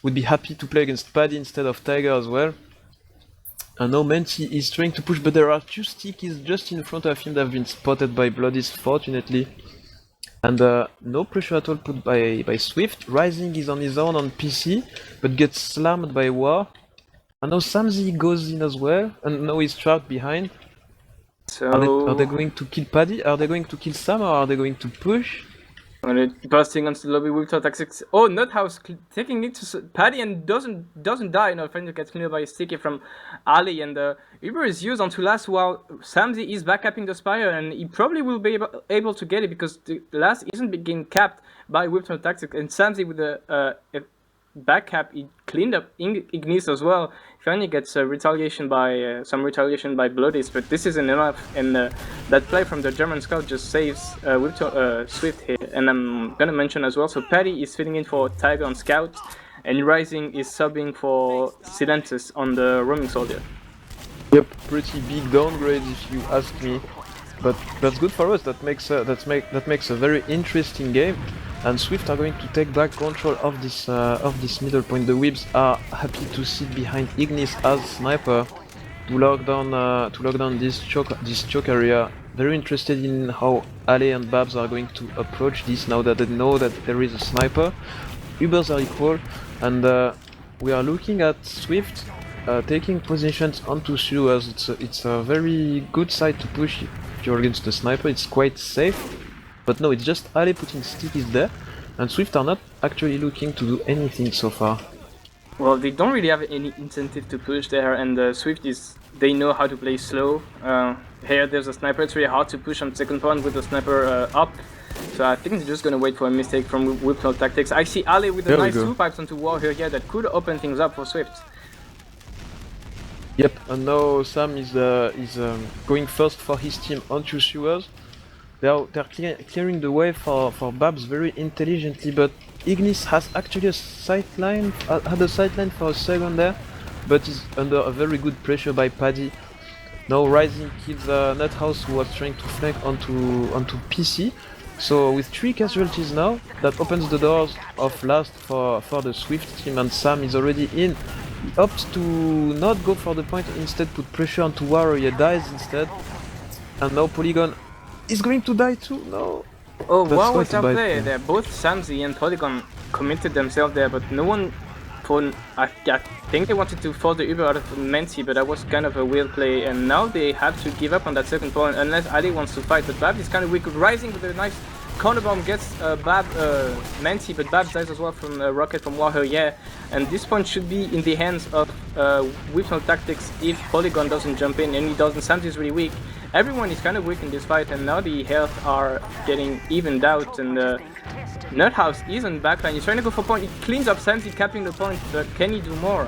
would be happy to play against Paddy instead of Tiger as well. And now Menti is trying to push, but there are two stickies just in front of him that have been spotted by Bloodies, fortunately. And no pressure at all put by Swift. Rising is on his own on PC, but gets slammed by War. And now Samzi goes in as well, and now he's trapped behind. So Are they going to kill Paddy? Are they going to kill Sam, or are they going to push? Bursting onto the lobby with tactics. Oh, Nuthouse taking it to Paddy and doesn't die. No, finally gets cleared by a sticky from Ali, and Uber is used onto last while Samzi is backupping the Spire, and he probably will be able to get it because the last isn't being capped by Weebtunnel Tactics, and Samzi with a backup, he cleaned up Ignis as well. Finally gets some retaliation by Bloodies, but this isn't enough, and that play from the German scout just saves Swift here. And I'm gonna mention as well, so Paddy is fitting in for Tiger on scout, and Rising is subbing for Silentus on the roaming soldier. Yep, pretty big downgrade if you ask me, but that's good for us. That makes a very interesting game. And Swift are going to take back control of this middle point. The Weebs are happy to sit behind Ignis as sniper to lock down this choke area. Very interested in how Ale and Babs are going to approach this now that they know that there is a sniper. Ubers are equal, and we are looking at Swift taking positions onto sewers. It's a very good side to push if you're against the sniper. It's quite safe. But no, it's just Ale putting stickies there, and Swift are not actually looking to do anything so far. Well, they don't really have any incentive to push there, and Swift they know how to play slow. Here there's a sniper, it's really hard to push on second point with the sniper up. So I think they're just gonna wait for a mistake from Weebtunnel Tactics. I see Ale with a nice 2 pipes onto War here that could open things up for Swift. Yep, and now Sam is going first for his team onto sewers. They're clearing the way for Babs very intelligently, but Ignis has actually had a sightline for a second there, but is under a very good pressure by Paddy. Now Rising kills Nuthouse, who was trying to flank onto PC. So with 3 casualties now, that opens the doors of last for the Swift team, and Sam is already in. He opts to not go for the point, instead put pressure onto Warrior, dies instead. And now Polygon is going to die too, no. Oh, wow, what's up there? They're both Samzi and Polygon committed themselves there, but no one I think they wanted to force the Uber out of Menti, but that was kind of a weird play, and now they have to give up on that second point unless Ali wants to fight, but Bab is kind of weak. Rising with a nice counter bomb gets Menti, but Bab dies as well from a rocket from Wahoo, yeah. And this point should be in the hands of Weebtunnel Tactics if Polygon doesn't jump in, and he doesn't. Samzi is really weak. Everyone is kind of weak in this fight, and now the health are getting evened out, and Nuthouse is on backline. He's trying to go for point. He cleans up Samzi, capping the point, but can he do more?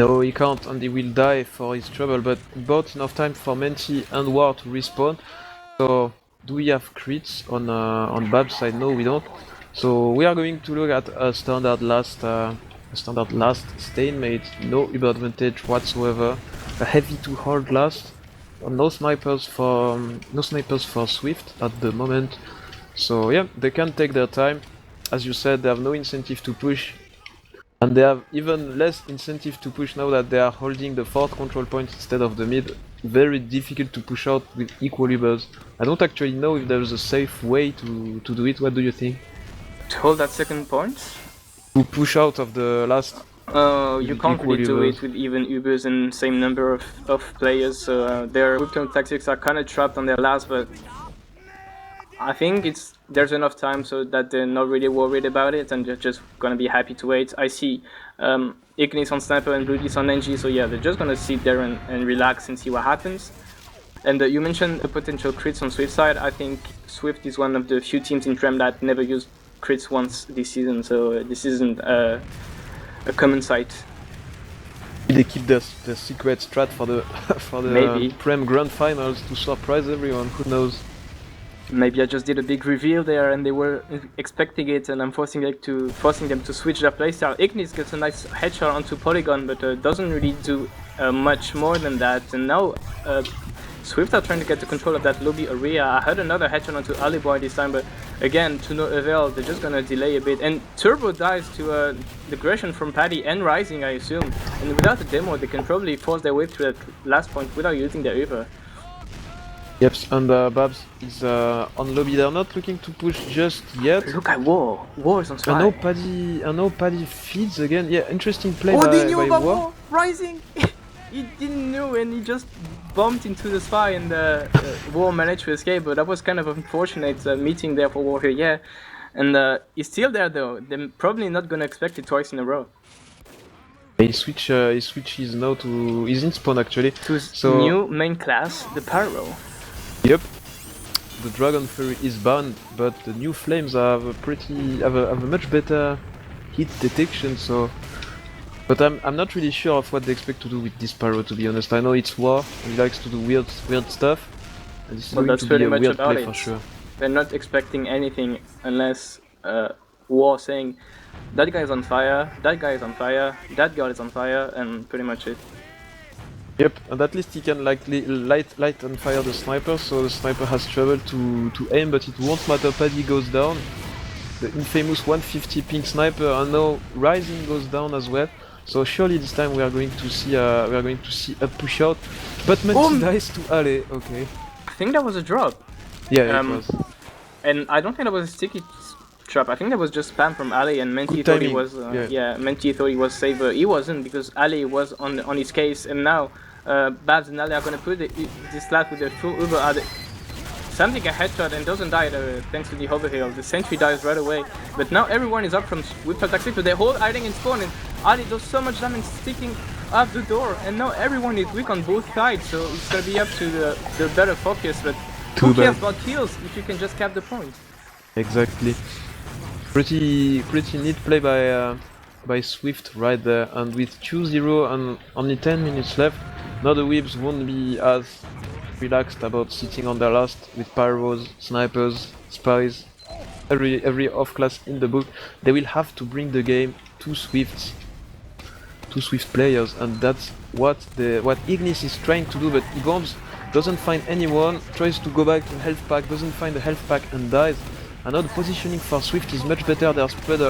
No, he can't, and he will die for his trouble, but he bought enough time for Menti and War to respawn. So, do we have crits on Bab's side? No, we don't. So, we are going to look at a standard last Stalemate, no Uber advantage whatsoever, a heavy to hard last, no snipers for Swift at the moment. So yeah, they can take their time. As you said, they have no incentive to push. And they have even less incentive to push now that they are holding the fourth control point instead of the mid. Very difficult to push out with equal Ubers. I don't actually know if there's a safe way to do it. What do you think? To hold that second point? To push out of the last... you can't really do it with even Ubers and same number of players, so their Weebtunnel tactics are kind of trapped on their last, but I think there's enough time so that they're not really worried about it and they're just gonna be happy to wait. I see Ignis on Sniper and Bloodies on NG, so yeah, they're just gonna sit there and relax and see what happens. And you mentioned the potential crits on Swift side. I think Swift is one of the few teams in Prem that never used crits once this season, so this isn't a common sight. They keep their secret strat for the Prem Grand Finals to surprise everyone. Who knows? Maybe I just did a big reveal there and they were expecting it, and I'm forcing them to switch their playstyle. Ignis gets a nice headshot onto Polygon, but doesn't really do much more than that. And now Swift are trying to get the control of that lobby area. I heard another headshot onto Aliboy this time, but again, to no avail. They're just gonna delay a bit. And Turbo dies to the aggression from Paddy and Rising, I assume. And without the demo, they can probably force their way to that last point without using their Uber. Yep, and Babs is on lobby. They're not looking to push just yet. Look at War. War is on fire. I know Paddy feeds again. Yeah, interesting play they knew by about War. Rising! He didn't know and he just bumped into the spy and War managed to escape, but that was kind of unfortunate meeting there for War here, yeah. And he's still there though. They're probably not gonna expect it twice in a row. He switches now to... he's in spawn actually. To his new main class, the Pyro. Yep. The Dragon Fury is banned, but the new Flames have a much better hit detection, so... But I'm not really sure of what they expect to do with this Pyro, to be honest. I know it's War, and he likes to do weird stuff. And this is going to be a weird play for sure. They're not expecting anything unless War saying, that guy is on fire, that guy is on fire, that girl is on fire, and pretty much it. Yep, and at least he can light and fire the sniper, so the sniper has trouble to aim, but it won't matter. Paddy goes down. The infamous 150 ping sniper, and now Rising goes down as well. So surely this time we are going to see a push out. But Menti dies to Ale. Okay. I think that was a drop. Yeah, it was. And I don't think that was a sticky trap. I think that was just spam from Ali, and Menti thought he was. Menti thought he was safe, but he wasn't because Ali was on his case, and now Babs and Ali are gonna put this last with the full Uber at it. Something a headshot and doesn't die thanks to the overheal. The sentry dies right away, but now everyone is up from Weebtunnel tactics, but they hold hiding and spawn, and Ali does so much damage sticking up the door, and now everyone is weak on both sides, so it's gonna be up to the better focus. But who cares about kills if you can just cap the point? Exactly. Pretty neat play by Swift right there, and with 2-0 and only 10 minutes left, now the Weebs won't be as relaxed about sitting on their last with pyros, snipers, spies, every off class in the book. They will have to bring the game to Swift players, and that's what Ignis is trying to do, but he bombs, doesn't find anyone, tries to go back to health pack, doesn't find the health pack and dies. And now the positioning for Swift is much better. They're spread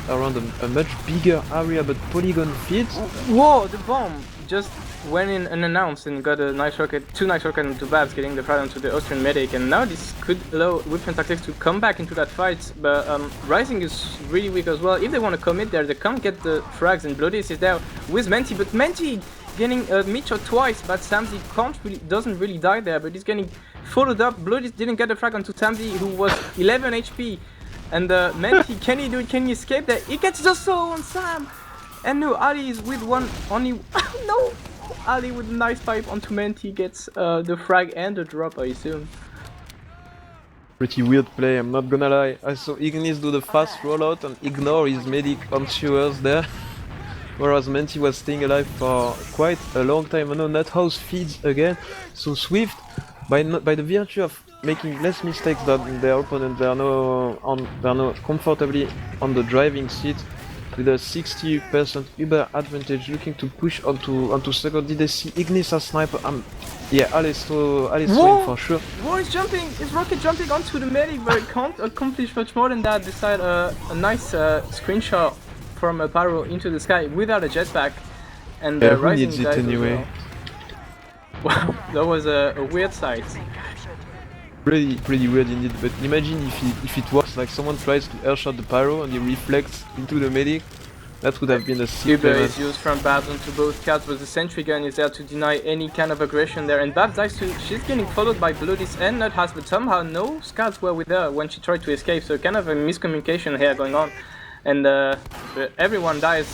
around a much bigger area, but Polygon feeds. Whoa, the bomb just went in unannounced and got a nice rocket, two nice rockets into Babs, getting the frag onto the Austrian medic, and now this could allow Weebtunnel tactics to come back into that fight, but Rising is really weak as well. If they want to commit there, they can't get the frags, and Bloodies is there with Menti, but Menti getting a mid-shot twice, but Samzi doesn't really die there, but he's getting followed up. Bloodies didn't get the frag onto Samzi, who was 11 HP, and Menti, can he do it? Can he escape there? He gets just so on Sam, and no, Ali is with one only. No! Ali with a nice pipe onto Menti gets the frag and the drop, I assume. Pretty weird play, I'm not gonna lie. I saw Ignis do the fast rollout and ignore his medic on showers there. whereas Menti was staying alive for quite a long time. And now Nuthouse feeds again, so Swift, by the virtue of making less mistakes than their opponent, they are now comfortably on the driving seat with a 60% Uber advantage, looking to push onto second. Did they see Ignis as sniper? Yeah, Alice throwing for sure. Whoa, he's jumping! Is Rocket jumping onto the medic, but it can't accomplish much more than that. Decide a nice screenshot from a pyro into the sky without a jetpack, and Who rising needs it dive as anyway? well. Wow, that was a weird sight. Pretty weird indeed, but imagine if it works, like someone tries to airshot the pyro and he reflects into the medic. That would have been a sick Uber payment. is used from Babs onto both cats, but the sentry gun is there to deny any kind of aggression there, and Babs dies too. She's getting followed by Bloodies and Nuthouse, but somehow no scouts were with her when she tried to escape, so kind of a miscommunication here going on. And everyone dies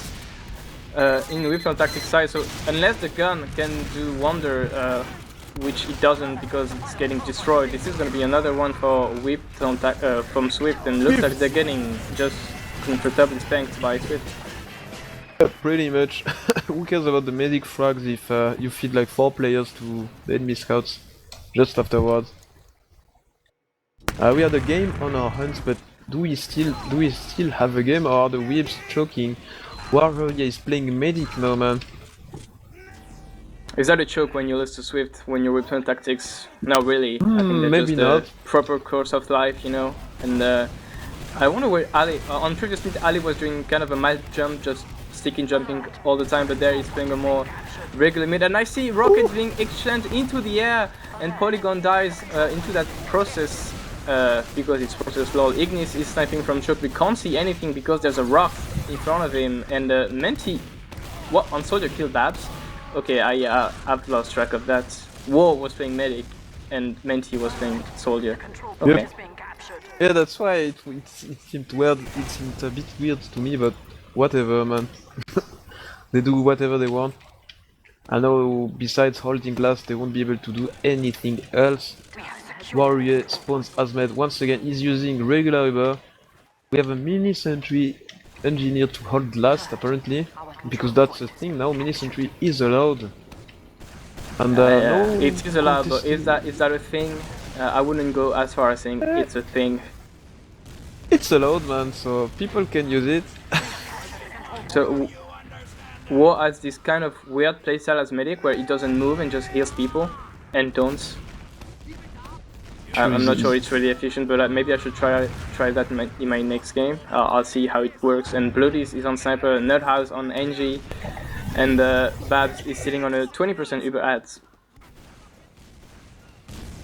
in Weebtunnel tactics side, so unless the gun can do wonder, which it doesn't because it's getting destroyed, this is going to be another one for Weebtunnel from Swift, and looks like they're getting just comfortably spanked by Swift. Pretty much. Who cares about the medic frags if you feed like 4 players to the enemy scouts just afterwards? We had a game on our hands, but do we still have a game, or are the Weebs choking? Warrior is playing medic now, man. Is that a choke when you lose to Swift, when you're Weebtunnel tactics? No, really. I think that's maybe just not. a proper course of life, you know. And I wonder where Ali, on previous meet, Ali was doing kind of a mild jump, just sticking jumping all the time, but there he's playing a more regular mid. And I see Rocket being exchanged into the air, and Polygon dies into that process because it's process lol. Ignis is sniping from choke. We can't see anything because there's a rock in front of him, and Menti, what, on Soldier killed Babs? Okay, I've lost track of that. War was playing medic, and Menti was playing Soldier. Okay. Yep. Yeah, that's why it seemed weird. It seemed a bit weird to me, but whatever, man. They do whatever they want. I know besides holding glass, they won't be able to do anything else. Warrior spawns Azmed. Once again, he's using regular Uber. We have a mini sentry engineered to hold last, apparently. Because that's the thing now, mini sentry is allowed. And no, it is allowed, but is that a thing? I wouldn't go as far as saying it's a thing. It's allowed, man, so people can use it. So War has this kind of weird playstyle as medic where he doesn't move and just heals people and don't. I'm not sure it's really efficient, but maybe I should try that in my next game. I'll see how it works. And Bloodies is on sniper, Nuthouse on NG, and Babs is sitting on a 20% Uber ads.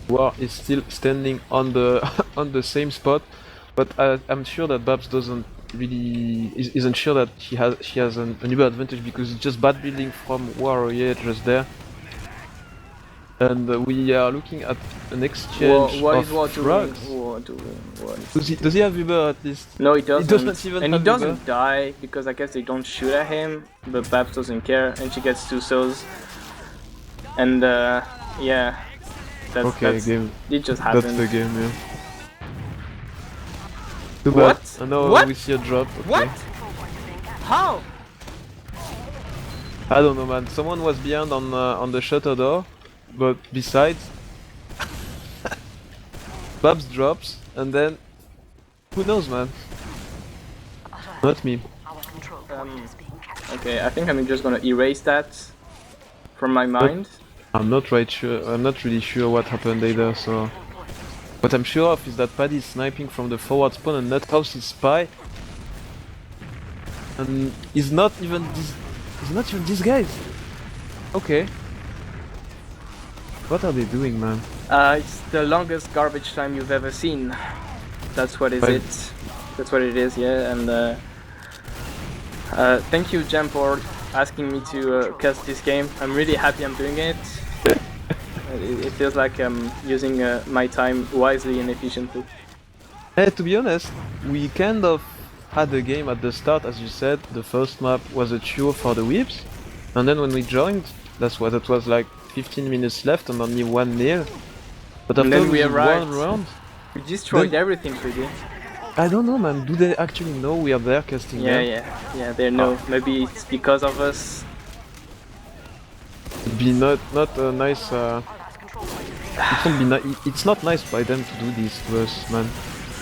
War is still standing on the on the same spot, but I'm sure that Babs isn't sure that she has an Uber advantage because it's just bad building from Warrior just there. And we are looking at an exchange what of is War frags. doing? Does he have Uber at least? No, he doesn't. He doesn't even and have he doesn't Uber. die because I guess they don't shoot at him. But Babs doesn't care, and she gets 2 souls. And yeah, that's game. it just happened. That's the game, yeah. Too What? bad. And now What? we see a drop. Okay. What? How? I don't know, man. Someone was behind on the shutter door, but besides, Babs drops, and then who knows, man? Not me. Okay, I think I'm just gonna erase that from my mind. I'm not really sure what happened either. So, what I'm sure of is that Paddy is sniping from the forward spawn, and Nuthouse is spy, and he's not even these guys. Okay. What are they doing, man? It's the longest garbage time you've ever seen. That's what is Right. it. That's what it is, yeah. And thank you, Gemm, for asking me to cast this game. I'm really happy I'm doing it. It feels like I'm using my time wisely and efficiently. To be honest, we kind of had a game at the start, as you said. The first map was a cure for the Weebs, and then when we joined, that was like 15 minutes left and only 1-0. But And after then we this arrived. one round, We destroyed everything, Twiggy. I don't know, man. Do they actually know we are there casting them? Yeah, they know. Maybe it's because of us. It'd be not a nice. It won't be it's not nice by them to do this to us, man.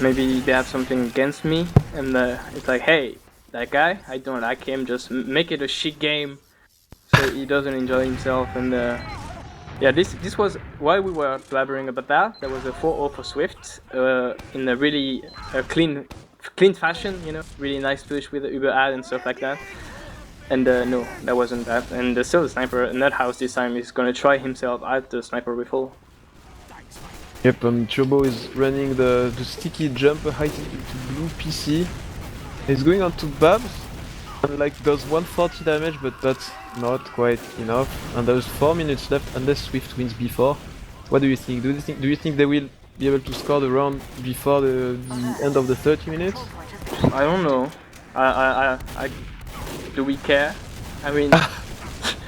Maybe they have something against me, and it's like, hey, that guy, I don't like him. Just make it a shit game, so he doesn't enjoy himself. And yeah, this was while we were blabbering about that. There was a 4-0 for Swift in a really clean fashion, you know, really nice push with the Uber ad and stuff like that. And no, that wasn't that. And still the sniper, Nuthouse this time is gonna try himself at the sniper rifle. Yep, and Turbo is running the sticky jump height into blue PC. He's going on to Babs, and like does 140 damage, but that's not quite enough. And there's 4 minutes left unless Swift wins before. What do you think? Do you think they will be able to score the round before the end of the 30 minutes? I don't know. Do we care? I mean,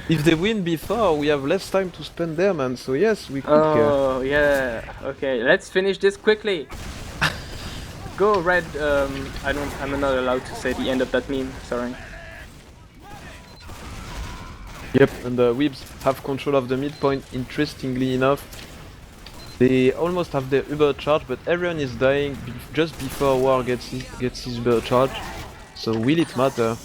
if they win before, we have less time to spend there, man. So yes, we could care. Oh yeah. Okay, let's finish this quickly. Go red. I'm not allowed to say the end of that meme. Sorry. Yep, and the Weebs have control of the midpoint. Interestingly enough, they almost have their Uber charge, but everyone is dying just before War gets his Uber charge. So will it matter?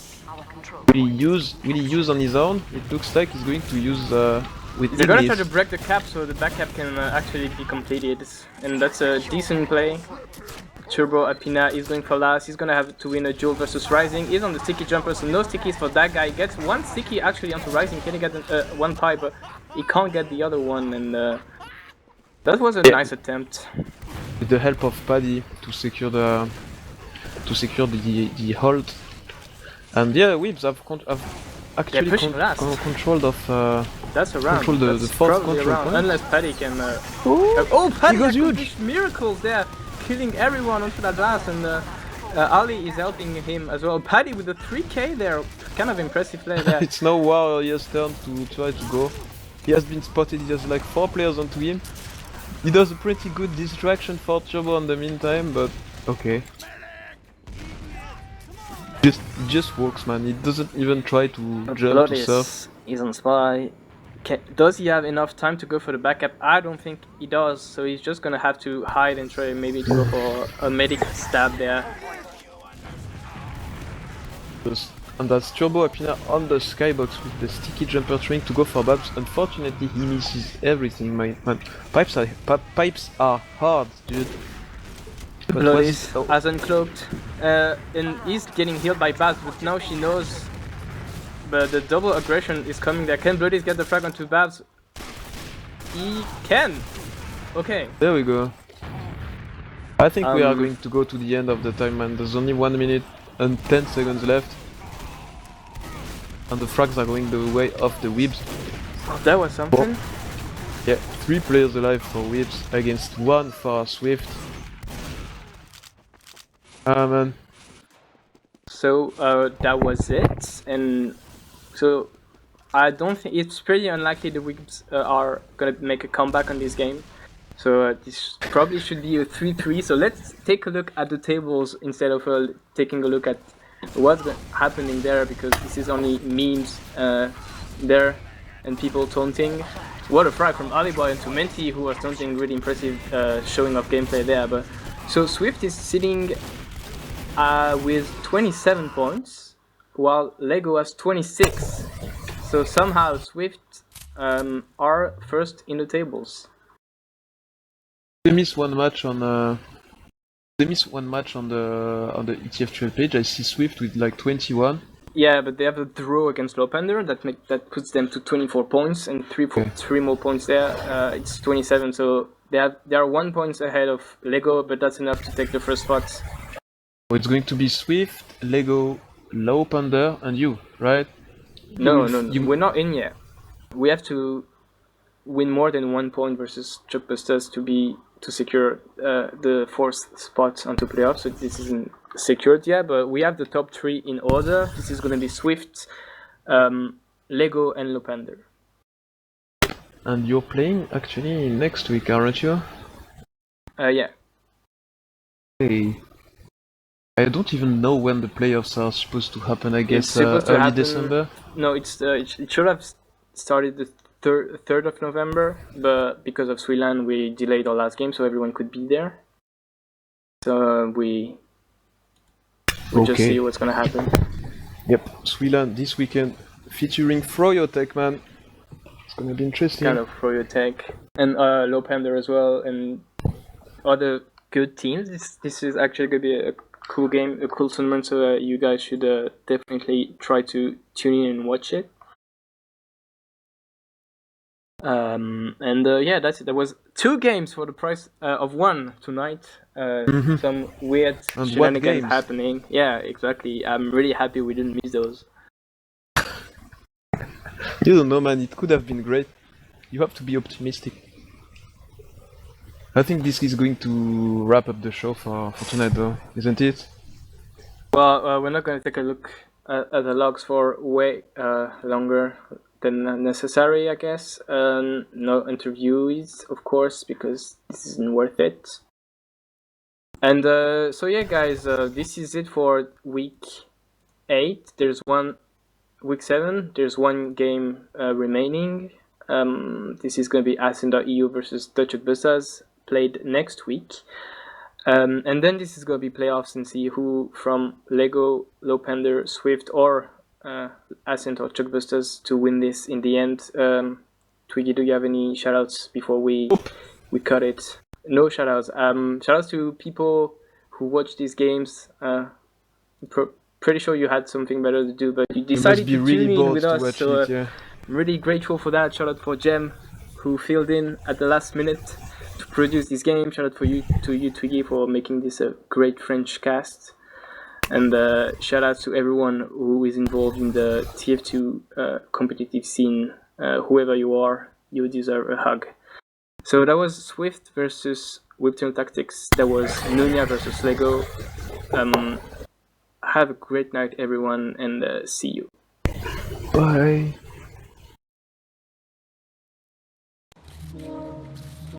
Will he use on his own? It looks like he's going to use with They're gonna Ignis. try to break the cap so the back cap can actually be completed, and that's a decent play. Turbo Apina is going for last. He's gonna have to win a duel versus Rising. He's on the sticky jumper, so no stickies for that guy. Gets one sticky actually onto Rising. Can he get one pipe? But he can't get the other one, and that was a nice attempt. With the help of Paddy to secure the hold. And yeah, Weebs have actually controlled of that's a round. control the fourth control point. Unless Paddy can. Oh, Paddy goes accomplished miracles there, killing everyone onto that last, and Ali is helping him as well. Paddy with a 3k there, kind of impressive play there. It's now Warrior's turn to try to go. He has been spotted. He has like 4 players onto him. He does a pretty good distraction for Turbo in the meantime, but okay. Just works, man. He doesn't even try to jump to surf. He's on spy. Does he have enough time to go for the backup? I don't think he does, so he's just gonna have to hide and try maybe to go for a medic stab there. And that's Turbo Apina on the skybox with the sticky jumper trying to go for Babs. Unfortunately, he misses everything, man. Pipes are hard, dude. Bloodies as uncloaked, and he's getting healed by Babs, but now she knows. But the double aggression is coming there. Can Bloodies get the frag onto Babs? He can! Okay. There we go. I think we are going to go to the end of the time, man. There's only 1 minute and 10 seconds left. And the frags are going the way of the Weebs. Oh, that was something. Yeah, 3 players alive for Weebs against 1 for Swift. Man. So that was it, and so I don't think it's pretty unlikely the Weebs are gonna make a comeback on this game. So this probably should be a 3-3. So let's take a look at the tables instead of taking a look at what's happening there, because this is only memes there and people taunting. What a frag from Aliboy into Menti, who was taunting. Really impressive showing of gameplay there. But so Swift is sitting with 27 points, while Lego has 26. So somehow Swift are first in the tables. They miss one match on the ETF2L page. I see Swift with like 21. Yeah, but they have a draw against Lopender that puts them to 24 points, and three more points there. It's 27. So they are 1 point ahead of Lego, but that's enough to take the first spot. So it's going to be Swift, Lego, Lopender, and you, right? No, we're not in yet. We have to win more than 1 point versus Chuckbusters to secure the 4th spot onto playoffs. So this isn't secured yet, but we have the top 3 in order. This is going to be Swift, Lego, and Lopender. And you're playing actually next week, aren't you? Yeah. Hey. I don't even know when the playoffs are supposed to happen. I guess It's supposed to early happen. December. No, it should have started the 3rd of November, but because of Swilan, we delayed our last game so everyone could be there. So we just see what's gonna happen. Yep, Swilan this weekend featuring Froyotech, man. It's gonna be interesting. Kind of Froyotech and Lopender as well, and other good teams. This is actually gonna be a cool game, a cool tournament. So you guys should definitely try to tune in and watch it. Yeah, that's it. There was 2 games for the price of 1 tonight. Some weird And shenanigans happening. Yeah, exactly. I'm really happy we didn't miss those. You don't know, man. It could have been great. You have to be optimistic. I think this is going to wrap up the show for tonight, though, isn't it? Well, we're not going to take a look at the logs for way longer than necessary, I guess. No interviews, of course, because this isn't worth it. And so yeah, guys, this is it for week 8. There's week 7. There's 1 game remaining. This is going to be Ascend.eu versus Dutch played next week. And then this is going to be playoffs and see who from Lego, Lopender, Swift, or Ascent or Chuckbusters to win this in the end. Twiggy, do you have any shoutouts before we cut it? No shoutouts. Shoutouts to people who watch these games. Pretty sure you had something better to do, but you decided to tune in with us. So I'm really grateful for that. Shout out for Gemm, who filled in at the last minute to produce this game. Shout out to you, Twiggy, for making this a great French cast. And shout out to everyone who is involved in the TF2 competitive scene. Whoever you are, you deserve a hug. So that was Swift versus Weebtunnel Tactics. That was Nunya versus Lego. Have a great night, everyone, and see you. Bye.